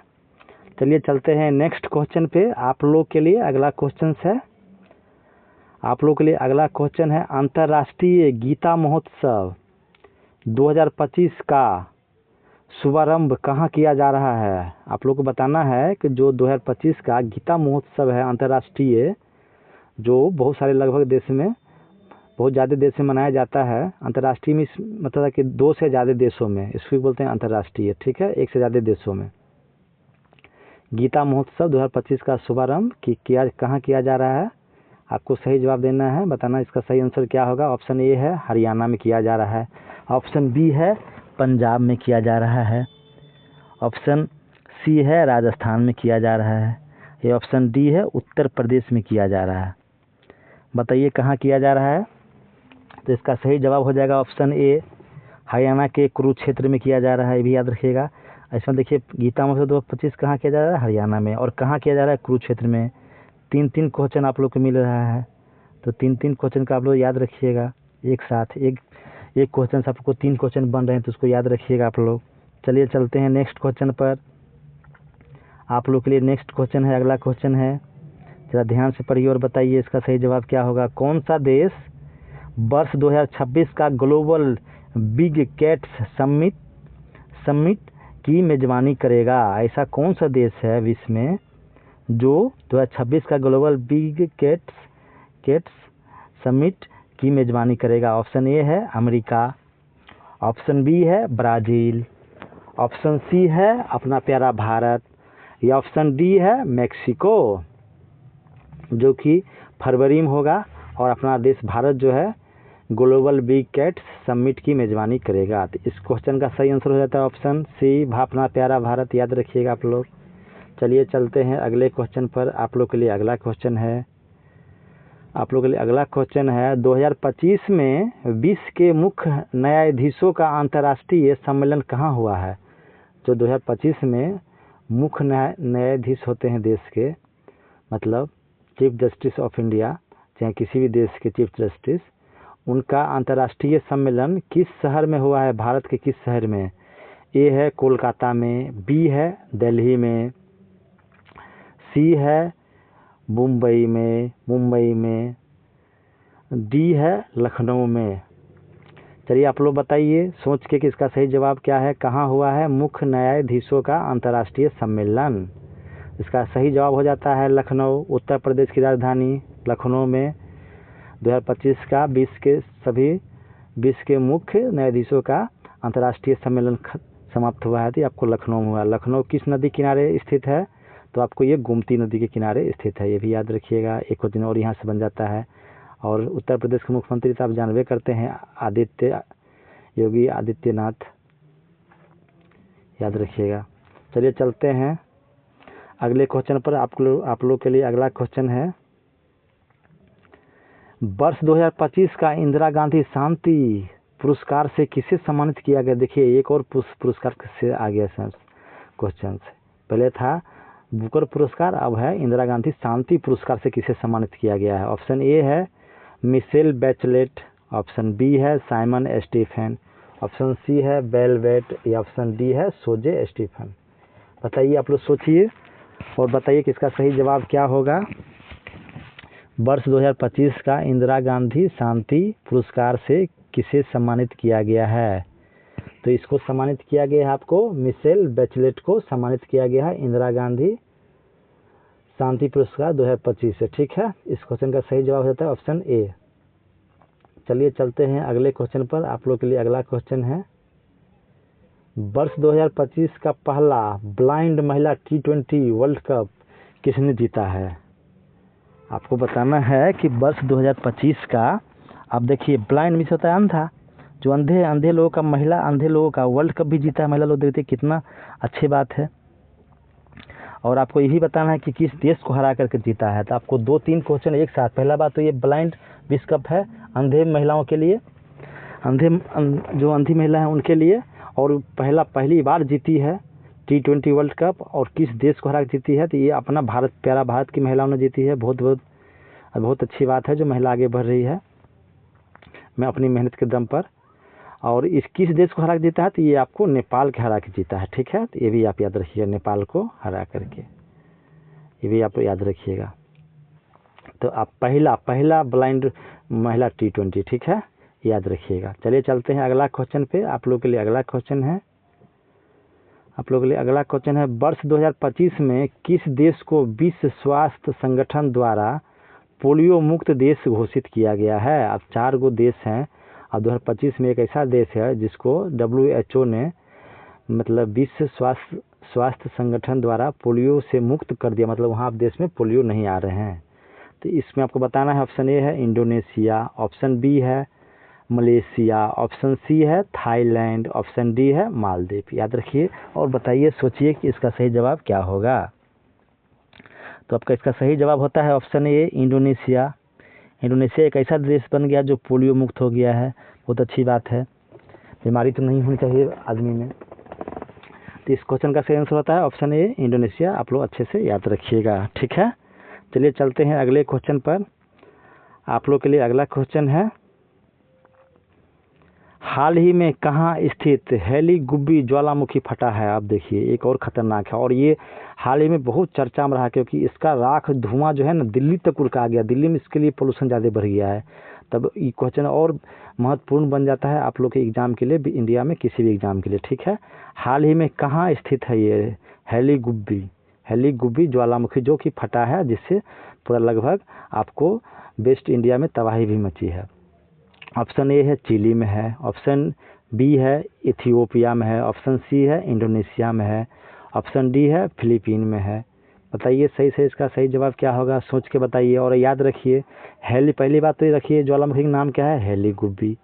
चलिए चलते हैं नेक्स्ट क्वेश्चन पे। आप लोग के लिए अगला क्वेश्चन है अंतर्राष्ट्रीय गीता महोत्सव 2025 का शुभारंभ कहाँ किया जा रहा है? आप लोग को बताना है कि जो 2025 का गीता महोत्सव है अंतर्राष्ट्रीय, जो बहुत सारे लगभग देश में, बहुत ज़्यादा देश में मनाया जाता है। अंतर्राष्ट्रीय में मतलब है कि 2 से ज़्यादा देशों में, इसको बोलते हैं अंतर्राष्ट्रीय। ठीक है, 1 से ज़्यादा देशों में गीता महोत्सव 2025 का शुभारंभ कहाँ किया जा रहा है? आपको सही जवाब देना है, बताना इसका सही आंसर क्या होगा। ऑप्शन ए है हरियाणा में किया जा रहा है, ऑप्शन बी है पंजाब में किया जा रहा है, ऑप्शन सी है राजस्थान में किया जा रहा है, ये ऑप्शन डी है उत्तर प्रदेश में किया जा रहा है। बताइए कहाँ किया जा रहा है? तो इसका सही जवाब हो जाएगा ऑप्शन ए, हरियाणा के कुरुक्षेत्र में किया जा रहा है, ये भी याद रखिएगा। ऐसा देखिए गीता महोत्सव 2025 कहाँ किया जा रहा है? हरियाणा में। और कहाँ किया जा रहा है? कुरुक्षेत्र में। 3 क्वेश्चन आप लोग को मिल रहा है, तो 3 क्वेश्चन का आप लोग याद रखिएगा एक साथ। एक क्वेश्चन से आपको 3 क्वेश्चन बन रहे हैं, तो उसको याद रखिएगा आप लोग। चलिए चलते हैं नेक्स्ट क्वेश्चन पर। आप लोग के लिए नेक्स्ट क्वेश्चन है, अगला क्वेश्चन है, जरा ध्यान से पढ़िए और बताइए इसका सही जवाब क्या होगा। कौन सा देश वर्ष 2026 का ग्लोबल बिग कैट्स समिट की मेजबानी करेगा? ऐसा कौन सा देश है विश्व में जो 2026 का ग्लोबल बिग कैट्स समिट की मेजबानी करेगा? ऑप्शन ए है अमेरिका, ऑप्शन बी है ब्राज़ील, ऑप्शन सी है अपना प्यारा भारत, या ऑप्शन डी है मैक्सिको, जो कि फरवरी में होगा। और अपना देश भारत जो है ग्लोबल बिग कैट समिट की मेज़बानी करेगा? तो इस क्वेश्चन का सही आंसर हो जाता है ऑप्शन सी, भापना प्यारा भारत। याद रखिएगा आप लोग। चलिए चलते हैं अगले क्वेश्चन पर। आप लोग के लिए अगला क्वेश्चन है 2025 में विश्व के मुख्य न्यायाधीशों का अंतर्राष्ट्रीय सम्मेलन कहाँ हुआ है? जो 2025 में मुख्य न्यायाधीश होते हैं देश के, मतलब चीफ जस्टिस ऑफ इंडिया, चाहे किसी भी देश के चीफ जस्टिस, उनका अंतर्राष्ट्रीय सम्मेलन किस शहर में हुआ है? भारत के किस शहर में? ए है कोलकाता में, बी है दिल्ली में, सी है मुंबई में, डी है लखनऊ में। चलिए आप लोग बताइए सोच के कि इसका सही जवाब क्या है। कहाँ हुआ है मुख्य न्यायाधीशों का अंतर्राष्ट्रीय सम्मेलन? इसका सही जवाब हो जाता है लखनऊ, उत्तर प्रदेश की राजधानी लखनऊ में 2025 का विश्व के मुख्य न्यायाधीशों का अंतर्राष्ट्रीय सम्मेलन समाप्त हुआ है। तो आपको लखनऊ में हुआ। लखनऊ किस नदी किनारे स्थित है? तो आपको ये गोमती नदी के किनारे स्थित है, ये भी याद रखिएगा। एक क्वेश्चन और यहाँ से बन जाता है। और उत्तर प्रदेश के मुख्यमंत्री तो आप जानबे करते हैं, योगी आदित्यनाथ, याद रखिएगा। चलिए चलते हैं अगले क्वेश्चन पर। आप लोग के लिए अगला क्वेश्चन है वर्ष 2025 का इंदिरा गांधी शांति पुरस्कार से किसे सम्मानित किया गया? देखिए एक और पुरस्कार से आ गया क्वेश्चन से। पहले था बुकर पुरस्कार, अब है इंदिरा गांधी शांति पुरस्कार से किसे सम्मानित किया गया है? ऑप्शन ए है मिशेल बैचलेट, ऑप्शन बी है साइमन स्टीफन, ऑप्शन सी है बेलवेट, या ऑप्शन डी है सोजे स्टीफन। बताइए आप लोग, सोचिए और बताइए कि इसका सही जवाब क्या होगा। वर्ष 2025 का इंदिरा गांधी शांति पुरस्कार से किसे सम्मानित किया गया है? तो इसको सम्मानित किया गया है आपको मिशेल बैचलेट को सम्मानित किया गया है इंदिरा गांधी शांति पुरस्कार 2025 से। ठीक है, इस क्वेश्चन का सही जवाब होता है ऑप्शन ए। चलिए चलते हैं अगले क्वेश्चन पर। आप लोग के लिए अगला क्वेश्चन है वर्ष 2025 का पहला ब्लाइंड महिला T20 वर्ल्ड कप किसने जीता है? आपको बताना है कि वर्ष 2025 का, अब देखिए ब्लाइंड मीन्स होता है अंधा, जो अंधे लोगों का, महिला अंधे लोगों का वर्ल्ड कप भी जीता है महिला लोग। देखते कितना अच्छी बात है। और आपको ये भी बताना है कि किस देश को हरा करके जीता है। तो आपको 2-3 क्वेश्चन एक साथ। पहला बात तो ये ब्लाइंड विश्व कप है अंधे महिलाओं के लिए, जो अंधी महिला है उनके लिए, और पहली बार जीती है T20 वर्ल्ड कप, और किस देश को हरा जीती है? तो ये अपना भारत, प्यारा भारत की महिलाओं ने जीती है। बहुत अच्छी बात है जो महिला आगे बढ़ रही है मैं अपनी मेहनत के दम पर। और इस किस देश को हरा के जीता है? तो ये आपको नेपाल के हरा के जीता है। ठीक है, तो ये भी आप याद रखिएगा, नेपाल को हरा करके, ये भी आप याद रखिएगा। तो आप पहला ब्लाइंड महिला T20, ठीक है, याद रखिएगा। चलिए चलते हैं अगला क्वेश्चन पे। आप लोग के लिए अगला क्वेश्चन है वर्ष 2025 में किस देश को विश्व स्वास्थ्य संगठन द्वारा पोलियो मुक्त देश घोषित किया गया है? अब 4 गो देश हैं, और 2025 में एक ऐसा देश है जिसको WHO ने, मतलब विश्व स्वास्थ्य संगठन द्वारा पोलियो से मुक्त कर दिया, मतलब वहाँ देश में पोलियो नहीं आ रहे हैं। तो इसमें आपको बताना है ऑप्शन ए है इंडोनेशिया, ऑप्शन बी है मलेशिया, ऑप्शन सी है थाईलैंड, ऑप्शन डी है मालदीव। याद रखिए और बताइए, सोचिए कि इसका सही जवाब क्या होगा। तो आपका इसका सही जवाब होता है ऑप्शन ए इंडोनेशिया। इंडोनेशिया एक ऐसा देश बन गया जो पोलियो मुक्त हो गया है। बहुत अच्छी बात है, बीमारी तो नहीं होनी चाहिए आदमी में। तो इस क्वेश्चन का सही आंसर होता है ऑप्शन ए इंडोनेशिया। आप लोग अच्छे से याद रखिएगा। ठीक है, चलिए चलते हैं अगले क्वेश्चन पर। आप लोग के लिए अगला क्वेश्चन है हाल ही में कहाँ स्थित हेली गुब्बी ज्वालामुखी फटा है? आप देखिए एक और खतरनाक है, और ये हाल ही में बहुत चर्चा में रहा, क्योंकि इसका राख धुआं जो है ना दिल्ली तक उड़ के आ गया। दिल्ली में इसके लिए पोल्यूशन ज़्यादा बढ़ गया है। तब ये क्वेश्चन और महत्वपूर्ण बन जाता है आप लोग के एग्जाम के लिए, इंडिया में किसी भी एग्जाम के लिए। ठीक है, हाल ही में कहाँ स्थित है ये हेली गुब्बी ज्वालामुखी जो कि फटा है, जिससे पूरा लगभग आपको वेस्ट इंडिया में तबाही भी मची है। ऑप्शन ए है चिली में है, ऑप्शन बी है इथियोपिया में है, ऑप्शन सी है इंडोनेशिया में है, ऑप्शन डी है फिलीपीन में है। बताइए सही से इसका सही जवाब क्या होगा, सोच के बताइए। और याद रखिए पहली बात तो ये रखिए, ज्वालामुखी का नाम क्या है, हेलीगुब्बी।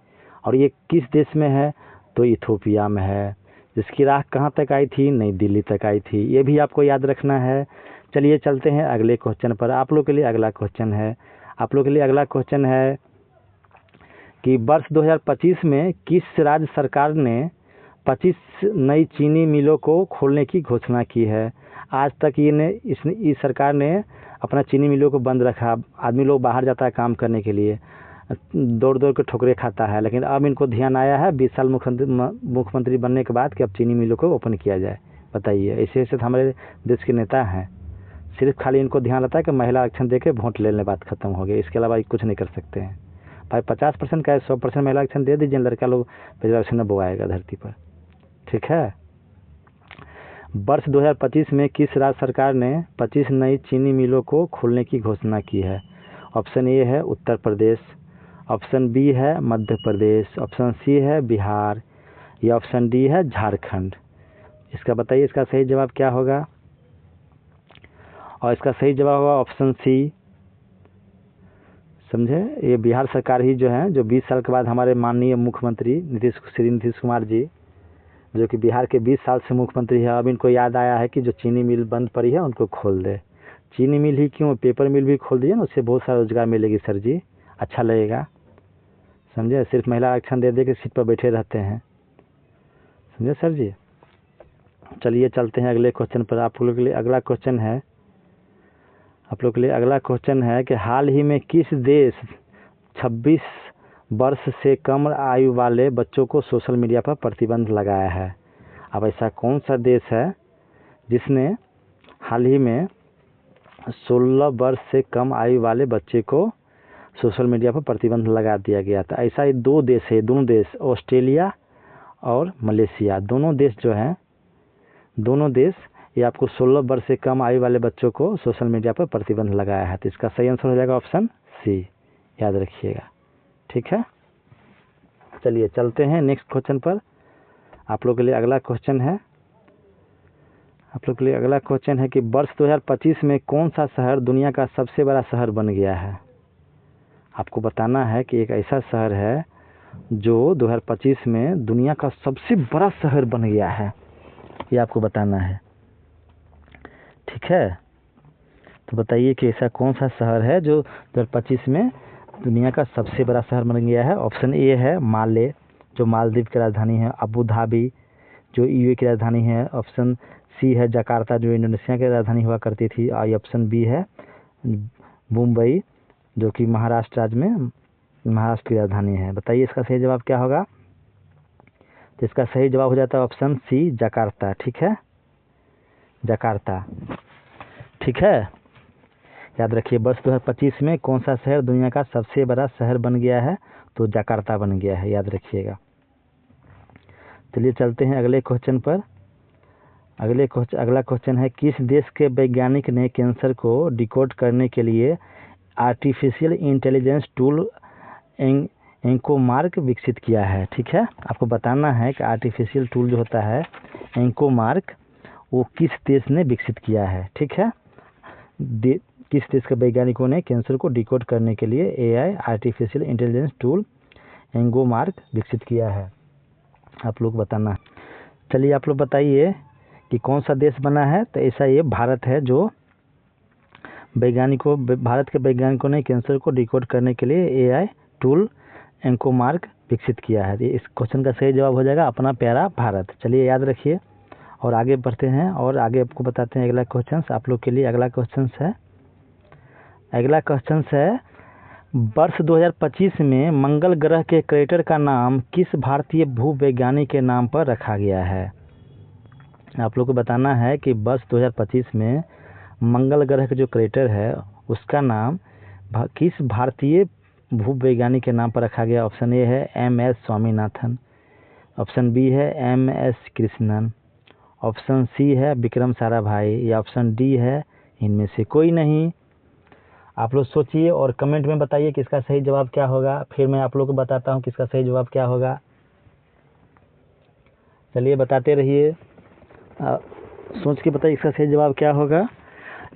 और ये किस देश में है, तो इथोपिया में है। इसकी राख कहाँ तक आई थी, नई दिल्ली तक आई थी, ये भी आपको याद रखना है। चलिए चलते हैं अगले क्वेश्चन पर। आप लोग के लिए अगला क्वेश्चन है कि वर्ष 2025 में किस राज्य सरकार ने 25 नई चीनी मिलों को खोलने की घोषणा की है। आज तक इस सरकार ने अपना चीनी मिलों को बंद रखा। आदमी लोग बाहर जाता है काम करने के लिए, दौड़ दौड़ के ठोकरे खाता है, लेकिन अब इनको ध्यान आया है 20 साल मुख्यमंत्री बनने के बाद कि अब चीनी मिलों को ओपन किया जाए। बताइए, ऐसे ऐसे हमारे देश के नेता हैं, सिर्फ खाली इनको ध्यान रहता है कि महिला आरक्षण दे के वोट ले लेने, बात खत्म हो गई। इसके अलावा कुछ नहीं कर सकते हैं। भाई 50% का 100% महिला आरक्षण दे दीजिए, लड़का लोग रिजर्वेशन में बोआएगा धरती पर। ठीक है। वर्ष 2025 में किस राज्य सरकार ने 25 नई चीनी मिलों को खोलने की घोषणा की है। ऑप्शन ए है उत्तर प्रदेश, ऑप्शन बी है मध्य प्रदेश, ऑप्शन सी है बिहार, या ऑप्शन डी है झारखंड। इसका बताइए इसका सही जवाब क्या होगा। और इसका सही जवाब होगा ऑप्शन सी। समझे, ये बिहार सरकार ही जो है, जो 20 साल के बाद हमारे माननीय मुख्यमंत्री नीतीश कुमार जी, जो कि बिहार के 20 साल से मुख्यमंत्री है, अब इनको याद आया है कि जो चीनी मिल बंद पड़ी है उनको खोल दे। चीनी मिल ही क्यों, पेपर मिल भी खोल दिए ना, उससे बहुत सारा रोजगार मिलेगी सर जी, अच्छा लगेगा। समझे, सिर्फ महिला आरक्षण दे के सीट पर बैठे रहते हैं। समझे सर जी। चलिए चलते हैं अगले क्वेश्चन पर। आप लोग के लिए अगला क्वेश्चन है कि हाल ही में किस देश 26 वर्ष से कम आयु वाले बच्चों को सोशल मीडिया पर प्रतिबंध लगाया है। अब ऐसा कौन सा देश है जिसने हाल ही में 16 वर्ष से कम आयु वाले बच्चे को सोशल मीडिया पर प्रतिबंध लगा दिया गया था। ऐसा ये दो देश है, दोनों देश ऑस्ट्रेलिया और मलेशिया, दोनों देश जो हैं, दोनों देश ये आपको 16 वर्ष से कम आयु वाले बच्चों को सोशल मीडिया पर प्रतिबंध लगाया है। तो इसका सही आंसर हो जाएगा ऑप्शन सी, याद रखिएगा। ठीक है। चलिए चलते हैं नेक्स्ट क्वेश्चन पर। आप लोग के लिए अगला क्वेश्चन है कि वर्ष 2025 में कौन सा शहर दुनिया का सबसे बड़ा शहर बन गया है। आपको बताना है कि एक ऐसा शहर है जो 2025 में दुनिया का सबसे बड़ा शहर बन गया है, ये आपको बताना है। ठीक है। तो बताइए कि ऐसा कौन सा शहर है जो 2025 में दुनिया का सबसे बड़ा शहर बन गया है। ऑप्शन ए है माले, जो मालदीव की राजधानी है, अबू धाबी जो यूएई की राजधानी है, ऑप्शन सी है जकार्ता जो इंडोनेशिया की राजधानी हुआ करती थी, और ऑप्शन बी है मुंबई जो कि महाराष्ट्र राज्य में महाराष्ट्र की राजधानी है। बताइए इसका सही जवाब क्या होगा। तो इसका सही जवाब हो जाता है ऑप्शन सी जकार्ता। ठीक है, जकार्ता। ठीक है, याद रखिए वर्ष 2025 में कौन सा शहर दुनिया का सबसे बड़ा शहर बन गया है, तो जकार्ता बन गया है, याद रखिएगा। चलिए चलते हैं अगले क्वेश्चन पर। अगला क्वेश्चन है किस देश के वैज्ञानिक ने कैंसर को डिकोड करने के लिए आर्टिफिशियल इंटेलिजेंस टूल एंकोमार्क विकसित किया है। ठीक है, आपको बताना है कि आर्टिफिशियल टूल जो होता है एंकोमार्क, वो किस देश ने विकसित किया है। ठीक है, किस देश के वैज्ञानिकों ने कैंसर को डिकोड करने के लिए एआई आर्टिफिशियल इंटेलिजेंस टूल एंकोमार्क विकसित किया है, आप लोग बताना है। चलिए आप लोग बताइए कि कौन सा देश बना है। तो ऐसा ये भारत है, जो भारत के वैज्ञानिकों ने कैंसर को डिकोड करने के लिए एआई टूल एंकोमार्क विकसित किया है। इस क्वेश्चन का सही जवाब हो जाएगा अपना प्यारा भारत। चलिए याद रखिए और आगे बढ़ते हैं और आगे आपको बताते हैं अगला क्वेश्चन। आप लोग के लिए अगला क्वेश्चन है वर्ष 2025 में मंगल ग्रह के क्रेटर का नाम किस भारतीय भूवैज्ञानिक के नाम पर रखा गया है। आप लोग को बताना है कि वर्ष 2025 में मंगल ग्रह का जो क्रेटर है उसका नाम किस भारतीय भूवैज्ञानिक के नाम पर रखा गया। ऑप्शन ए है MS स्वामीनाथन, ऑप्शन बी है MS कृष्णन, ऑप्शन सी है विक्रम साराभाई, या ऑप्शन डी है इनमें से कोई नहीं। आप लोग सोचिए और कमेंट में बताइए कि इसका सही जवाब क्या होगा। फिर मैं आप लोग को बताता हूँ कि इसका सही जवाब क्या होगा। चलिए बताते रहिए, सोच के बताइए इसका सही जवाब क्या होगा।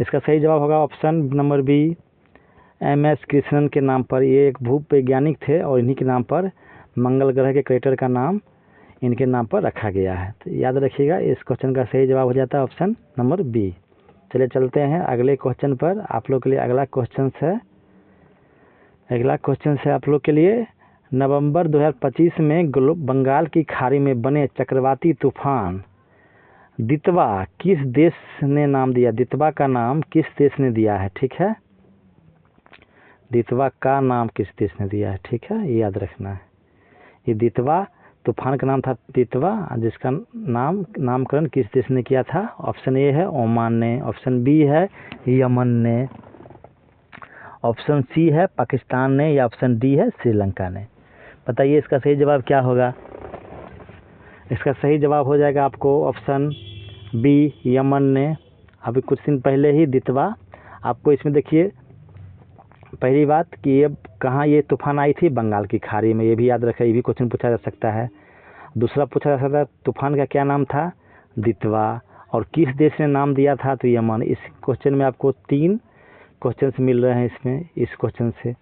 इसका सही जवाब होगा option number B, MS Krishnan के नाम पर। ये एक भूवैज्ञानिक थे और इन्हीं के नाम पर मंगल ग्रह के क्रेटर का नाम इनके नाम पर रखा गया है। तो याद रखिएगा, इस क्वेश्चन का सही जवाब हो जाता है ऑप्शन नंबर बी। चलिए चलते हैं अगले क्वेश्चन पर। आप लोग के लिए अगला क्वेश्चन है आप लोग के लिए, नवंबर 2025 में बंगाल की खाड़ी में बने चक्रवाती तूफान दितवा किस देश ने नाम दिया? दितवा का नाम किस देश ने दिया है? ठीक है, दितवा का नाम किस देश ने दिया है? ठीक है, ये याद रखना है। ये दितवा तूफान का नाम था दितवा, जिसका नामकरण किस देश ने किया था? ऑप्शन ए है ओमान ने, ऑप्शन बी है यमन ने, ऑप्शन सी है पाकिस्तान ने, या ऑप्शन डी है श्रीलंका ने। बताइए इसका सही जवाब क्या होगा? इसका सही जवाब हो जाएगा आपको ऑप्शन बी, यमन ने। अभी कुछ दिन पहले ही दितवा, आपको इसमें देखिए पहली बात कि ये कहाँ ये तूफान आई थी? बंगाल की खाड़ी में, ये भी याद रखें, ये भी क्वेश्चन पूछा जा सकता है। दूसरा पूछा जा सकता है तूफान का क्या नाम था? दितवा, और किस देश ने नाम दिया था? तो यमन। इस क्वेश्चन में आपको 3 क्वेश्चन मिल रहे हैं इसमें, इस क्वेश्चन से,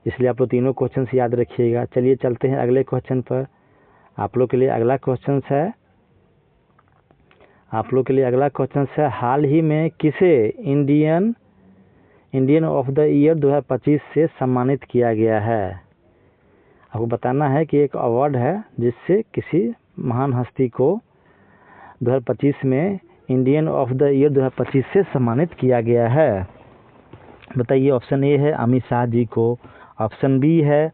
इसलिए आप लोग तीनों क्वेश्चन याद रखिएगा। चलिए चलते हैं अगले क्वेश्चन पर। आप लोग के लिए अगला क्वेश्चन है, हाल ही में किसे इंडियन ऑफ द ईयर 2025 से सम्मानित किया गया है? आपको बताना है कि एक अवार्ड है जिससे किसी महान हस्ती को 2025 में इंडियन ऑफ द ईयर 2025 से सम्मानित किया गया है। बताइए, ऑप्शन ए है अमित शाह जी को, ऑप्शन बी है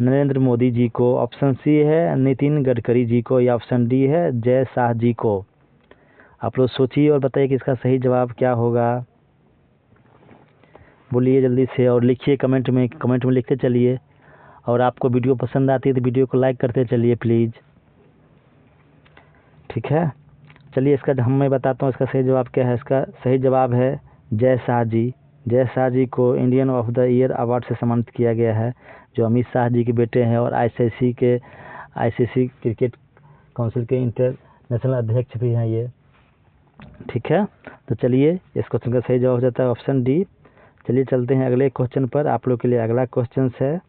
नरेंद्र मोदी जी को, ऑप्शन सी है नितिन गडकरी जी को, या ऑप्शन डी है जय शाह जी को। आप लोग सोचिए और बताइए कि इसका सही जवाब क्या होगा। बोलिए जल्दी से और लिखिए कमेंट में लिखते चलिए। और आपको वीडियो पसंद आती है तो वीडियो को लाइक करते चलिए प्लीज़। ठीक है, चलिए इसका मैं बताता हूँ इसका सही जवाब क्या है। इसका सही जवाब है जय शाह जी। जय शाह जी को Indian of the year award से सम्मानित किया गया है, जो अमित शाह जी के बेटे हैं और ICC क्रिकेट काउंसिल के इंटरनेशनल अध्यक्ष भी हैं ये। ठीक है, तो चलिए इस क्वेश्चन का सही जवाब हो जाता है ऑप्शन डी। चलिए चलते हैं अगले क्वेश्चन पर। आप लोग के लिए अगला क्वेश्चन है,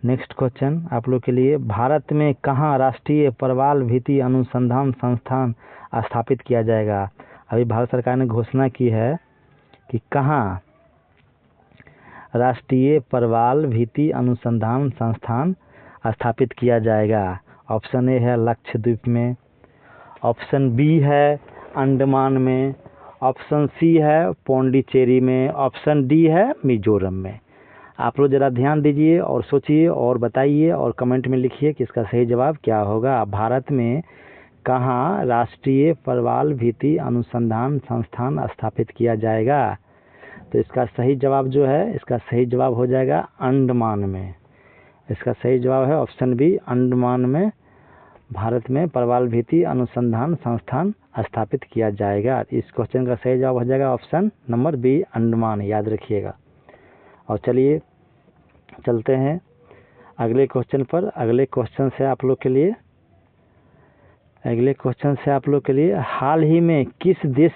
नेक्स्ट क्वेश्चन आप लोग के लिए, भारत में कहाँ राष्ट्रीय प्रवाल भित्ति अनुसंधान संस्थान स्थापित किया जाएगा? अभी भारत सरकार ने घोषणा की है कि कहाँ राष्ट्रीय प्रवाल भित्ति अनुसंधान संस्थान स्थापित किया जाएगा। ऑप्शन ए है लक्षद्वीप में, ऑप्शन बी है अंडमान में, ऑप्शन सी है पौंडीचेरी में, ऑप्शन डी है मिजोरम में। आप लोग ज़रा ध्यान दीजिए और सोचिए और बताइए और कमेंट में लिखिए कि इसका सही जवाब क्या होगा। भारत में कहाँ राष्ट्रीय प्रवाल भित्ति अनुसंधान संस्थान स्थापित किया जाएगा? तो इसका सही जवाब जो है, इसका सही जवाब हो जाएगा अंडमान में। इसका सही जवाब है ऑप्शन बी, अंडमान में भारत में प्रवाल भित्ति अनुसंधान संस्थान स्थापित किया जाएगा। इस क्वेश्चन का सही जवाब हो जाएगा ऑप्शन नंबर बी, अंडमान, याद रखिएगा। और चलिए चलते हैं अगले क्वेश्चन पर। अगले क्वेश्चन से आप लोग के लिए, हाल ही में किस देश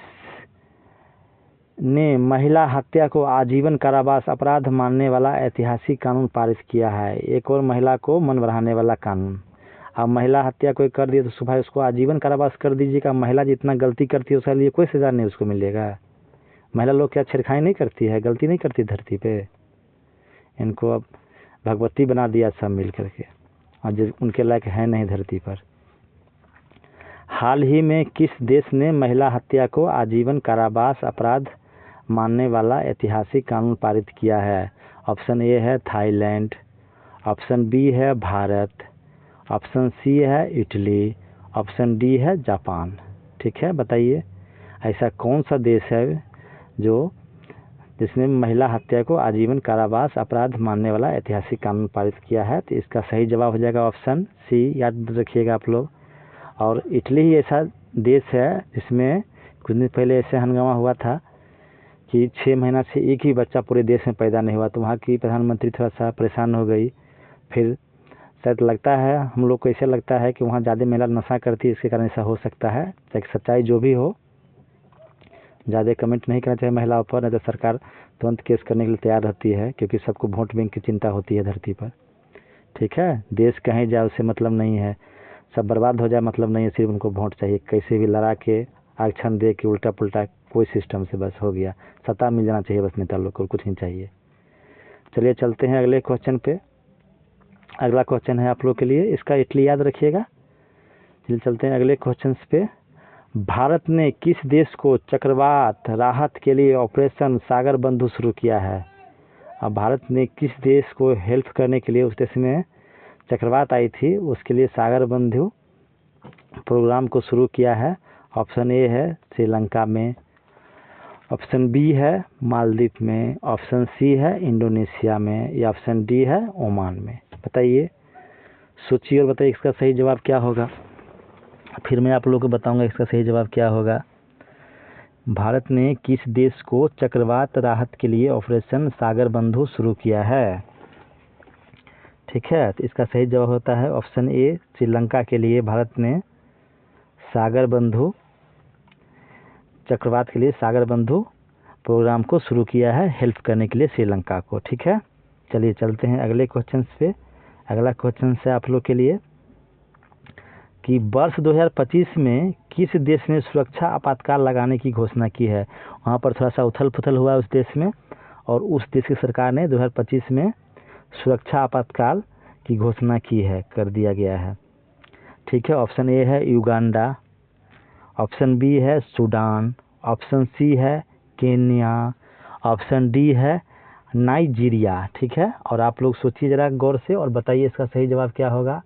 ने महिला हत्या को आजीवन कारावास अपराध मानने वाला ऐतिहासिक कानून पारित किया है? एक और महिला को मन बढ़ाने वाला कानून। अब महिला हत्या कोई कर दिए तो भाई उसको आजीवन कारावास कर दीजिएगा। महिला जितना गलती करती है उसके लिए कोई सजा नहीं उसको मिलेगा। महिला लोग क्या छेड़खानी नहीं करती है, गलती नहीं करती धरती पे? इनको अब भगवती बना दिया सब मिल करके, और जो उनके लायक है नहीं धरती पर। हाल ही में किस देश ने महिला हत्या को आजीवन कारावास अपराध मानने वाला ऐतिहासिक कानून पारित किया है? ऑप्शन ए है थाईलैंड, ऑप्शन बी है भारत, ऑप्शन सी है इटली, ऑप्शन डी है जापान। ठीक है, बताइए ऐसा कौन सा देश है जिसने महिला हत्या को आजीवन कारावास अपराध मानने वाला ऐतिहासिक कानून पारित किया है? तो इसका सही जवाब हो जाएगा ऑप्शन सी, याद रखिएगा आप लोग। और इटली ही ऐसा देश है जिसमें कुछ दिन पहले ऐसे हंगामा हुआ था कि 6 महीना से एक ही बच्चा पूरे देश में पैदा नहीं हुआ, तो वहाँ की प्रधानमंत्री थोड़ा सा परेशान हो गई। फिर शायद लगता है, हम लोग को ऐसे लगता है कि वहाँ ज़्यादा महिला नशा करती है, इसके कारण ऐसा हो सकता है। चाहे सच्चाई जो भी हो, ज़्यादा कमेंट नहीं करना चाहिए महिलाओं पर, नहीं तो सरकार तुरंत केस करने के लिए तैयार रहती है, क्योंकि सबको वोट बैंक की चिंता होती है धरती पर। ठीक है, देश कहीं जाए उससे मतलब नहीं है, सब बर्बाद हो जाए मतलब नहीं है, सिर्फ उनको वोट चाहिए, कैसे भी लड़ा के आरक्षण दे के उल्टा पुल्टा कोई सिस्टम से बस हो गया, सत्ता मिल जाना चाहिए बस नेता लोग को, कुछ नहीं चाहिए। चलिए चलते हैं अगले क्वेश्चन पे। अगला क्वेश्चन है आप लोग के लिए, इसका इटली याद रखिएगा। चलिए चलते हैं अगले क्वेश्चन पे। भारत ने किस देश को चक्रवात राहत के लिए ऑपरेशन सागर बंधु शुरू किया है? अब भारत ने किस देश को हेल्प करने के लिए, उस देश में चक्रवात आई थी उसके लिए सागर बंधु प्रोग्राम को शुरू किया है? ऑप्शन ए है श्रीलंका में, ऑप्शन बी है मालदीव में, ऑप्शन सी है इंडोनेशिया में, या ऑप्शन डी है ओमान में। बताइए, सोचिए और बताइए इसका सही जवाब क्या होगा। फिर मैं आप लोगों को बताऊंगा इसका सही जवाब क्या होगा। भारत ने किस देश को चक्रवात राहत के लिए ऑपरेशन सागर बंधु शुरू किया है? ठीक है, तो इसका सही जवाब होता है ऑप्शन ए, श्रीलंका के लिए भारत ने सागर बंधु चक्रवात के लिए सागर बंधु प्रोग्राम को शुरू किया है, हेल्प करने के लिए श्रीलंका को। ठीक है, चलिए चलते हैं अगले क्वेश्चन पे। अगला क्वेश्चन है आप लोग के लिए कि वर्ष 2025 में किस देश ने सुरक्षा आपातकाल लगाने की घोषणा की है? वहाँ पर थोड़ा सा उथल पुथल हुआ उस देश में, और उस देश की सरकार ने 2025 में सुरक्षा आपातकाल की घोषणा की है, कर दिया गया है। ठीक है, ऑप्शन ए है युगांडा, ऑप्शन बी है सूडान, ऑप्शन सी है केन्या, ऑप्शन डी है नाइजीरिया। ठीक है, और आप लोग सोचिए ज़रा गौर से और बताइए इसका सही जवाब क्या होगा।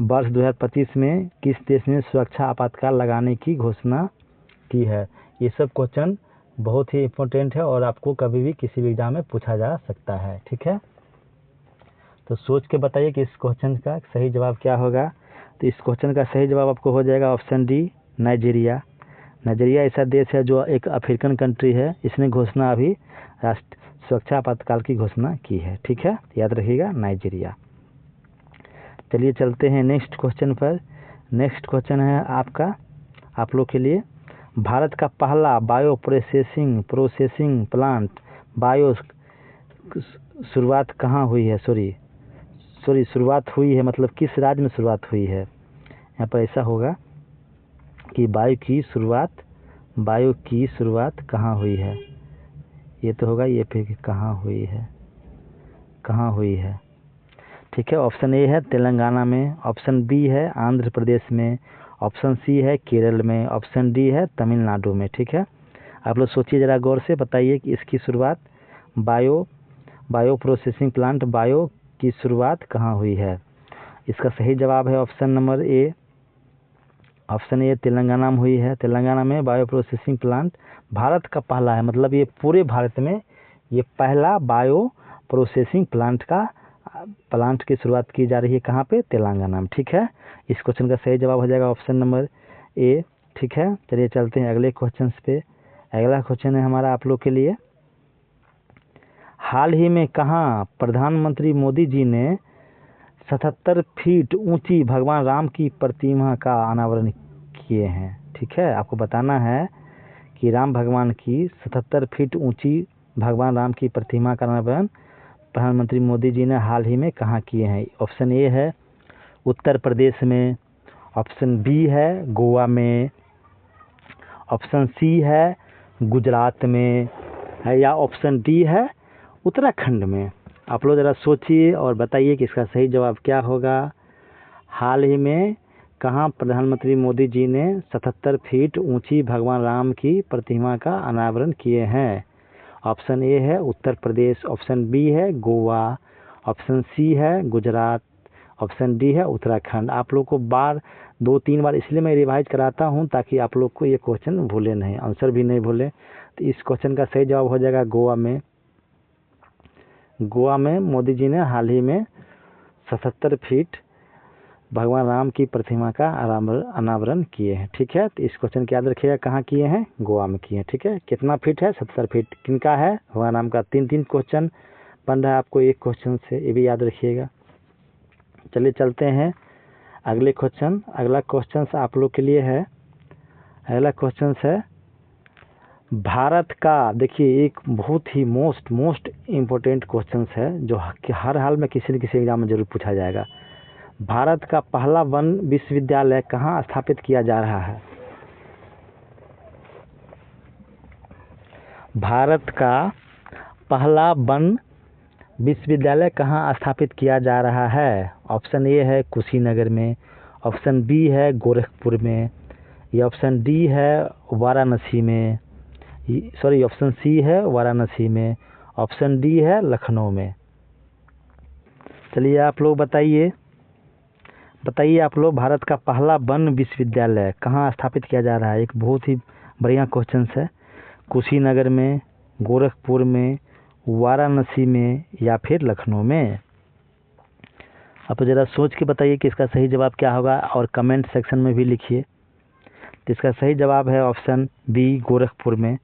वर्ष 2025 में किस देश ने सुरक्षा आपातकाल लगाने की घोषणा की है? ये सब क्वेश्चन बहुत ही इम्पोर्टेंट है और आपको कभी भी किसी भी एग्जाम में पूछा जा सकता है। ठीक है, तो सोच के बताइए कि इस क्वेश्चन का सही जवाब क्या होगा। तो इस क्वेश्चन का सही जवाब आपको हो जाएगा ऑप्शन डी, नाइजीरिया। नाइजीरिया ऐसा देश है जो एक अफ्रीकन कंट्री है, इसने घोषणा अभी राष्ट्र सुरक्षा आपातकाल की घोषणा की है। ठीक है, याद रखिएगा नाइजीरिया। चलिए चलते हैं नेक्स्ट क्वेश्चन पर। नेक्स्ट क्वेश्चन है आपका, आप लोग के लिए, भारत का पहला बायो प्रोसेसिंग प्लांट बायो शुरुआत कहाँ हुई है? शुरुआत हुई है मतलब किस राज्य में शुरुआत हुई है? यहाँ पर ऐसा होगा कि बायो की शुरुआत कहाँ हुई है? ये तो होगा ये फिर कहाँ हुई है। ठीक है, ऑप्शन ए है तेलंगाना में, ऑप्शन बी है आंध्र प्रदेश में, ऑप्शन सी है केरल में, ऑप्शन डी है तमिलनाडु में। ठीक है, आप लोग सोचिए ज़रा गौर से, बताइए कि इसकी शुरुआत बायो प्रोसेसिंग प्लांट बायो की शुरुआत कहाँ हुई है? इसका सही जवाब है option number A, option A Telangana में हुई है। तेलंगाना में बायो प्रोसेसिंग प्लांट भारत का पहला है, मतलब ये पूरे भारत में ये पहला बायो प्रोसेसिंग प्लांट की शुरुआत की जा रही है। कहाँ पे? तेलंगाना में। ठीक है, इस क्वेश्चन का सही जवाब हो जाएगा ऑप्शन नंबर ए। ठीक है, चलिए चलते हैं अगले क्वेश्चन पे। अगला क्वेश्चन है हमारा आप लोग के लिए, हाल ही में कहाँ प्रधानमंत्री मोदी जी ने 77 फीट ऊंची भगवान राम की प्रतिमा का अनावरण किए हैं? ठीक है, आपको बताना है कि राम भगवान की 77 फीट ऊंची भगवान राम की प्रतिमा का अनावरण प्रधानमंत्री मोदी जी ने हाल ही में कहाँ किए हैं? ऑप्शन ए है उत्तर प्रदेश में, ऑप्शन बी है गोवा में, ऑप्शन सी है गुजरात में, है या ऑप्शन डी है उत्तराखंड में। आप लोग ज़रा सोचिए और बताइए कि इसका सही जवाब क्या होगा। हाल ही में कहाँ प्रधानमंत्री मोदी जी ने 77 फीट ऊंची भगवान राम की प्रतिमा का अनावरण किए हैं? ऑप्शन ए है उत्तर प्रदेश, ऑप्शन बी है गोवा, ऑप्शन सी है गुजरात, ऑप्शन डी है उत्तराखंड। आप लोग को 2-3 बार इसलिए मैं रिवाइज कराता हूँ ताकि आप लोग को ये क्वेश्चन भूले नहीं, आंसर भी नहीं भूले। तो इस क्वेश्चन का सही जवाब हो जाएगा गोवा में। गोवा में मोदी जी ने हाल ही में 77 फीट भगवान राम की प्रतिमा का अनावरण किए हैं। ठीक है, तो इस क्वेश्चन को याद रखिएगा, कहाँ किए हैं? गोवा में किए हैं। ठीक है, कितना फीट है? 77 फीट। किनका है? भगवान राम का। 3 क्वेश्चन बन रहा है आपको एक क्वेश्चन से, ये भी याद रखिएगा। चलिए चलते हैं अगले क्वेश्चन। अगला क्वेश्चन आप लोग के लिए है, अगला क्वेश्चन है भारत का, देखिए एक बहुत ही मोस्ट इम्पोर्टेंट क्वेश्चन है जो कि हर हाल में किसी न किसी एग्जाम में जरूर पूछा जाएगा। भारत का पहला वन विश्वविद्यालय कहाँ स्थापित किया जा रहा है? भारत का पहला वन विश्वविद्यालय कहाँ स्थापित किया जा रहा है? ऑप्शन ए है कुशीनगर में, ऑप्शन बी है गोरखपुर में, या ऑप्शन डी है वाराणसी में, सॉरी ऑप्शन सी है वाराणसी में, ऑप्शन डी है लखनऊ में। चलिए आप लोग बताइए आप लोग, भारत का पहला वन विश्वविद्यालय कहाँ स्थापित किया जा रहा है? एक बहुत ही बढ़िया क्वेश्चन है। कुशीनगर में, गोरखपुर में, वाराणसी में, या फिर लखनऊ में? आप ज़रा सोच के बताइए कि इसका सही जवाब क्या होगा, और कमेंट सेक्शन में भी लिखिए। तो इसका सही जवाब है ऑप्शन बी, गोरखपुर में।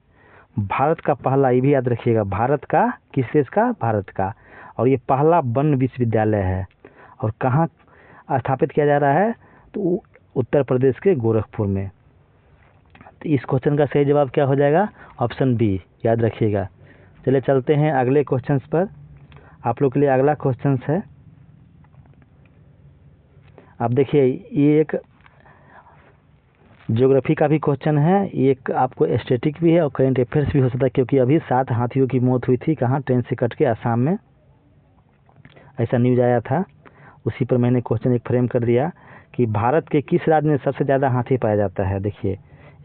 भारत का पहला, ये भी याद रखिएगा, भारत का, किस देश का? भारत का। और ये पहला वन विश्वविद्यालय है, और कहाँ स्थापित किया जा रहा है? तो उत्तर प्रदेश के गोरखपुर में। तो इस क्वेश्चन का सही जवाब क्या हो जाएगा? ऑप्शन बी, याद रखिएगा। चलिए चलते हैं अगले क्वेश्चन पर। आप लोग के लिए अगला क्वेश्चन है, आप देखिए, ये एक ज्योग्राफी का भी क्वेश्चन है, एक आपको स्टैटिक भी है और करंट अफेयर्स भी हो सकता है, क्योंकि अभी 7 हाथियों की मौत हुई थी, कहाँ? ट्रेन से कट के असम में, ऐसा न्यूज आया था। उसी पर मैंने क्वेश्चन एक फ्रेम कर दिया कि भारत के किस राज्य में सबसे ज़्यादा हाथी पाया जाता है। देखिए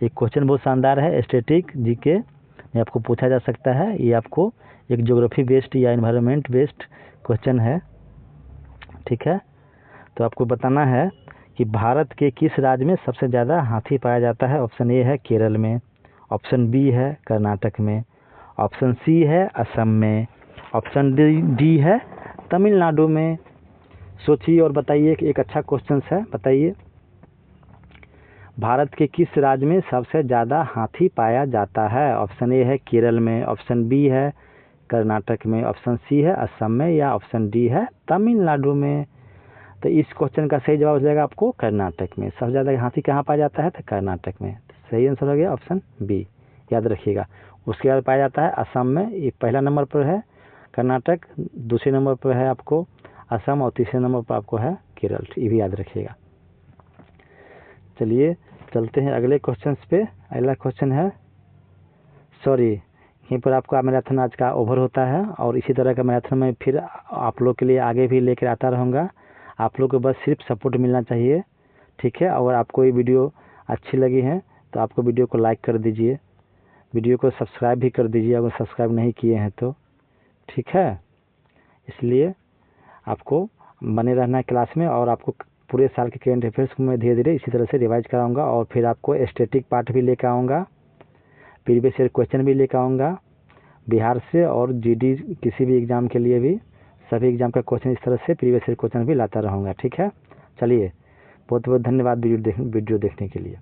एक क्वेश्चन बहुत शानदार है, स्टैटिक जीके में आपको पूछा जा सकता है। ये आपको एक ज्योग्राफी बेस्ड या एनवायरनमेंट बेस्ड क्वेश्चन है, ठीक है। तो आपको बताना है कि भारत के किस राज्य में सबसे ज़्यादा हाथी पाया जाता है। ऑप्शन ए है केरल में, ऑप्शन बी है कर्नाटक में, ऑप्शन सी है असम में, ऑप्शन डी है तमिलनाडु में। सोचिए और बताइए कि एक अच्छा क्वेश्चन है, बताइए भारत के किस राज्य में सबसे ज़्यादा हाथी पाया जाता है। ऑप्शन ए है केरल में, ऑप्शन बी है कर्नाटक में, ऑप्शन सी है असम में, या ऑप्शन डी है तमिलनाडु में। तो इस क्वेश्चन का सही जवाब हो जाएगा आपको कर्नाटक में। सबसे ज़्यादा हाथी कहाँ पाया जाता है? तो कर्नाटक में। सही आंसर हो गया ऑप्शन बी, याद रखिएगा। उसके बाद पाया जाता है असम में, ये पहला नंबर पर है कर्नाटक, दूसरे नंबर पर है आपको असम, और तीसरे नंबर पर आपको है केरल, ये भी याद रखिएगा। चलिए चलते हैं अगले क्वेश्चन पे। अगला क्वेश्चन है, सॉरी यहीं पर आपका मैराथन आज का ओवर होता है, और इसी तरह का मैराथन में फिर आप लोग के लिए आगे भी लेकर आता रहूँगा। आप लोग को बस सिर्फ सपोर्ट मिलना चाहिए, ठीक है। अगर आपको ये वीडियो अच्छी लगी है तो आपको वीडियो को लाइक कर दीजिए, वीडियो को सब्सक्राइब भी कर दीजिए अगर सब्सक्राइब नहीं किए हैं तो, ठीक है। इसलिए आपको बने रहना है क्लास में, और आपको पूरे साल के करंट अफेयर्स को मैं धीरे धीरे इसी तरह से रिवाइज कराऊंगा, और फिर आपको स्टैटिक पार्ट भी लेकर आऊँगा, प्रीवियस ईयर क्वेश्चन भी लेकर आऊँगा बिहार से, और जीडी किसी भी एग्ज़ाम के लिए भी, सभी एग्ज़ाम का क्वेश्चन इस तरह से प्रीवियस ईयर क्वेश्चन भी लाता रहूँगा, ठीक है। चलिए बहुत बहुत धन्यवाद वीडियो देखने के लिए।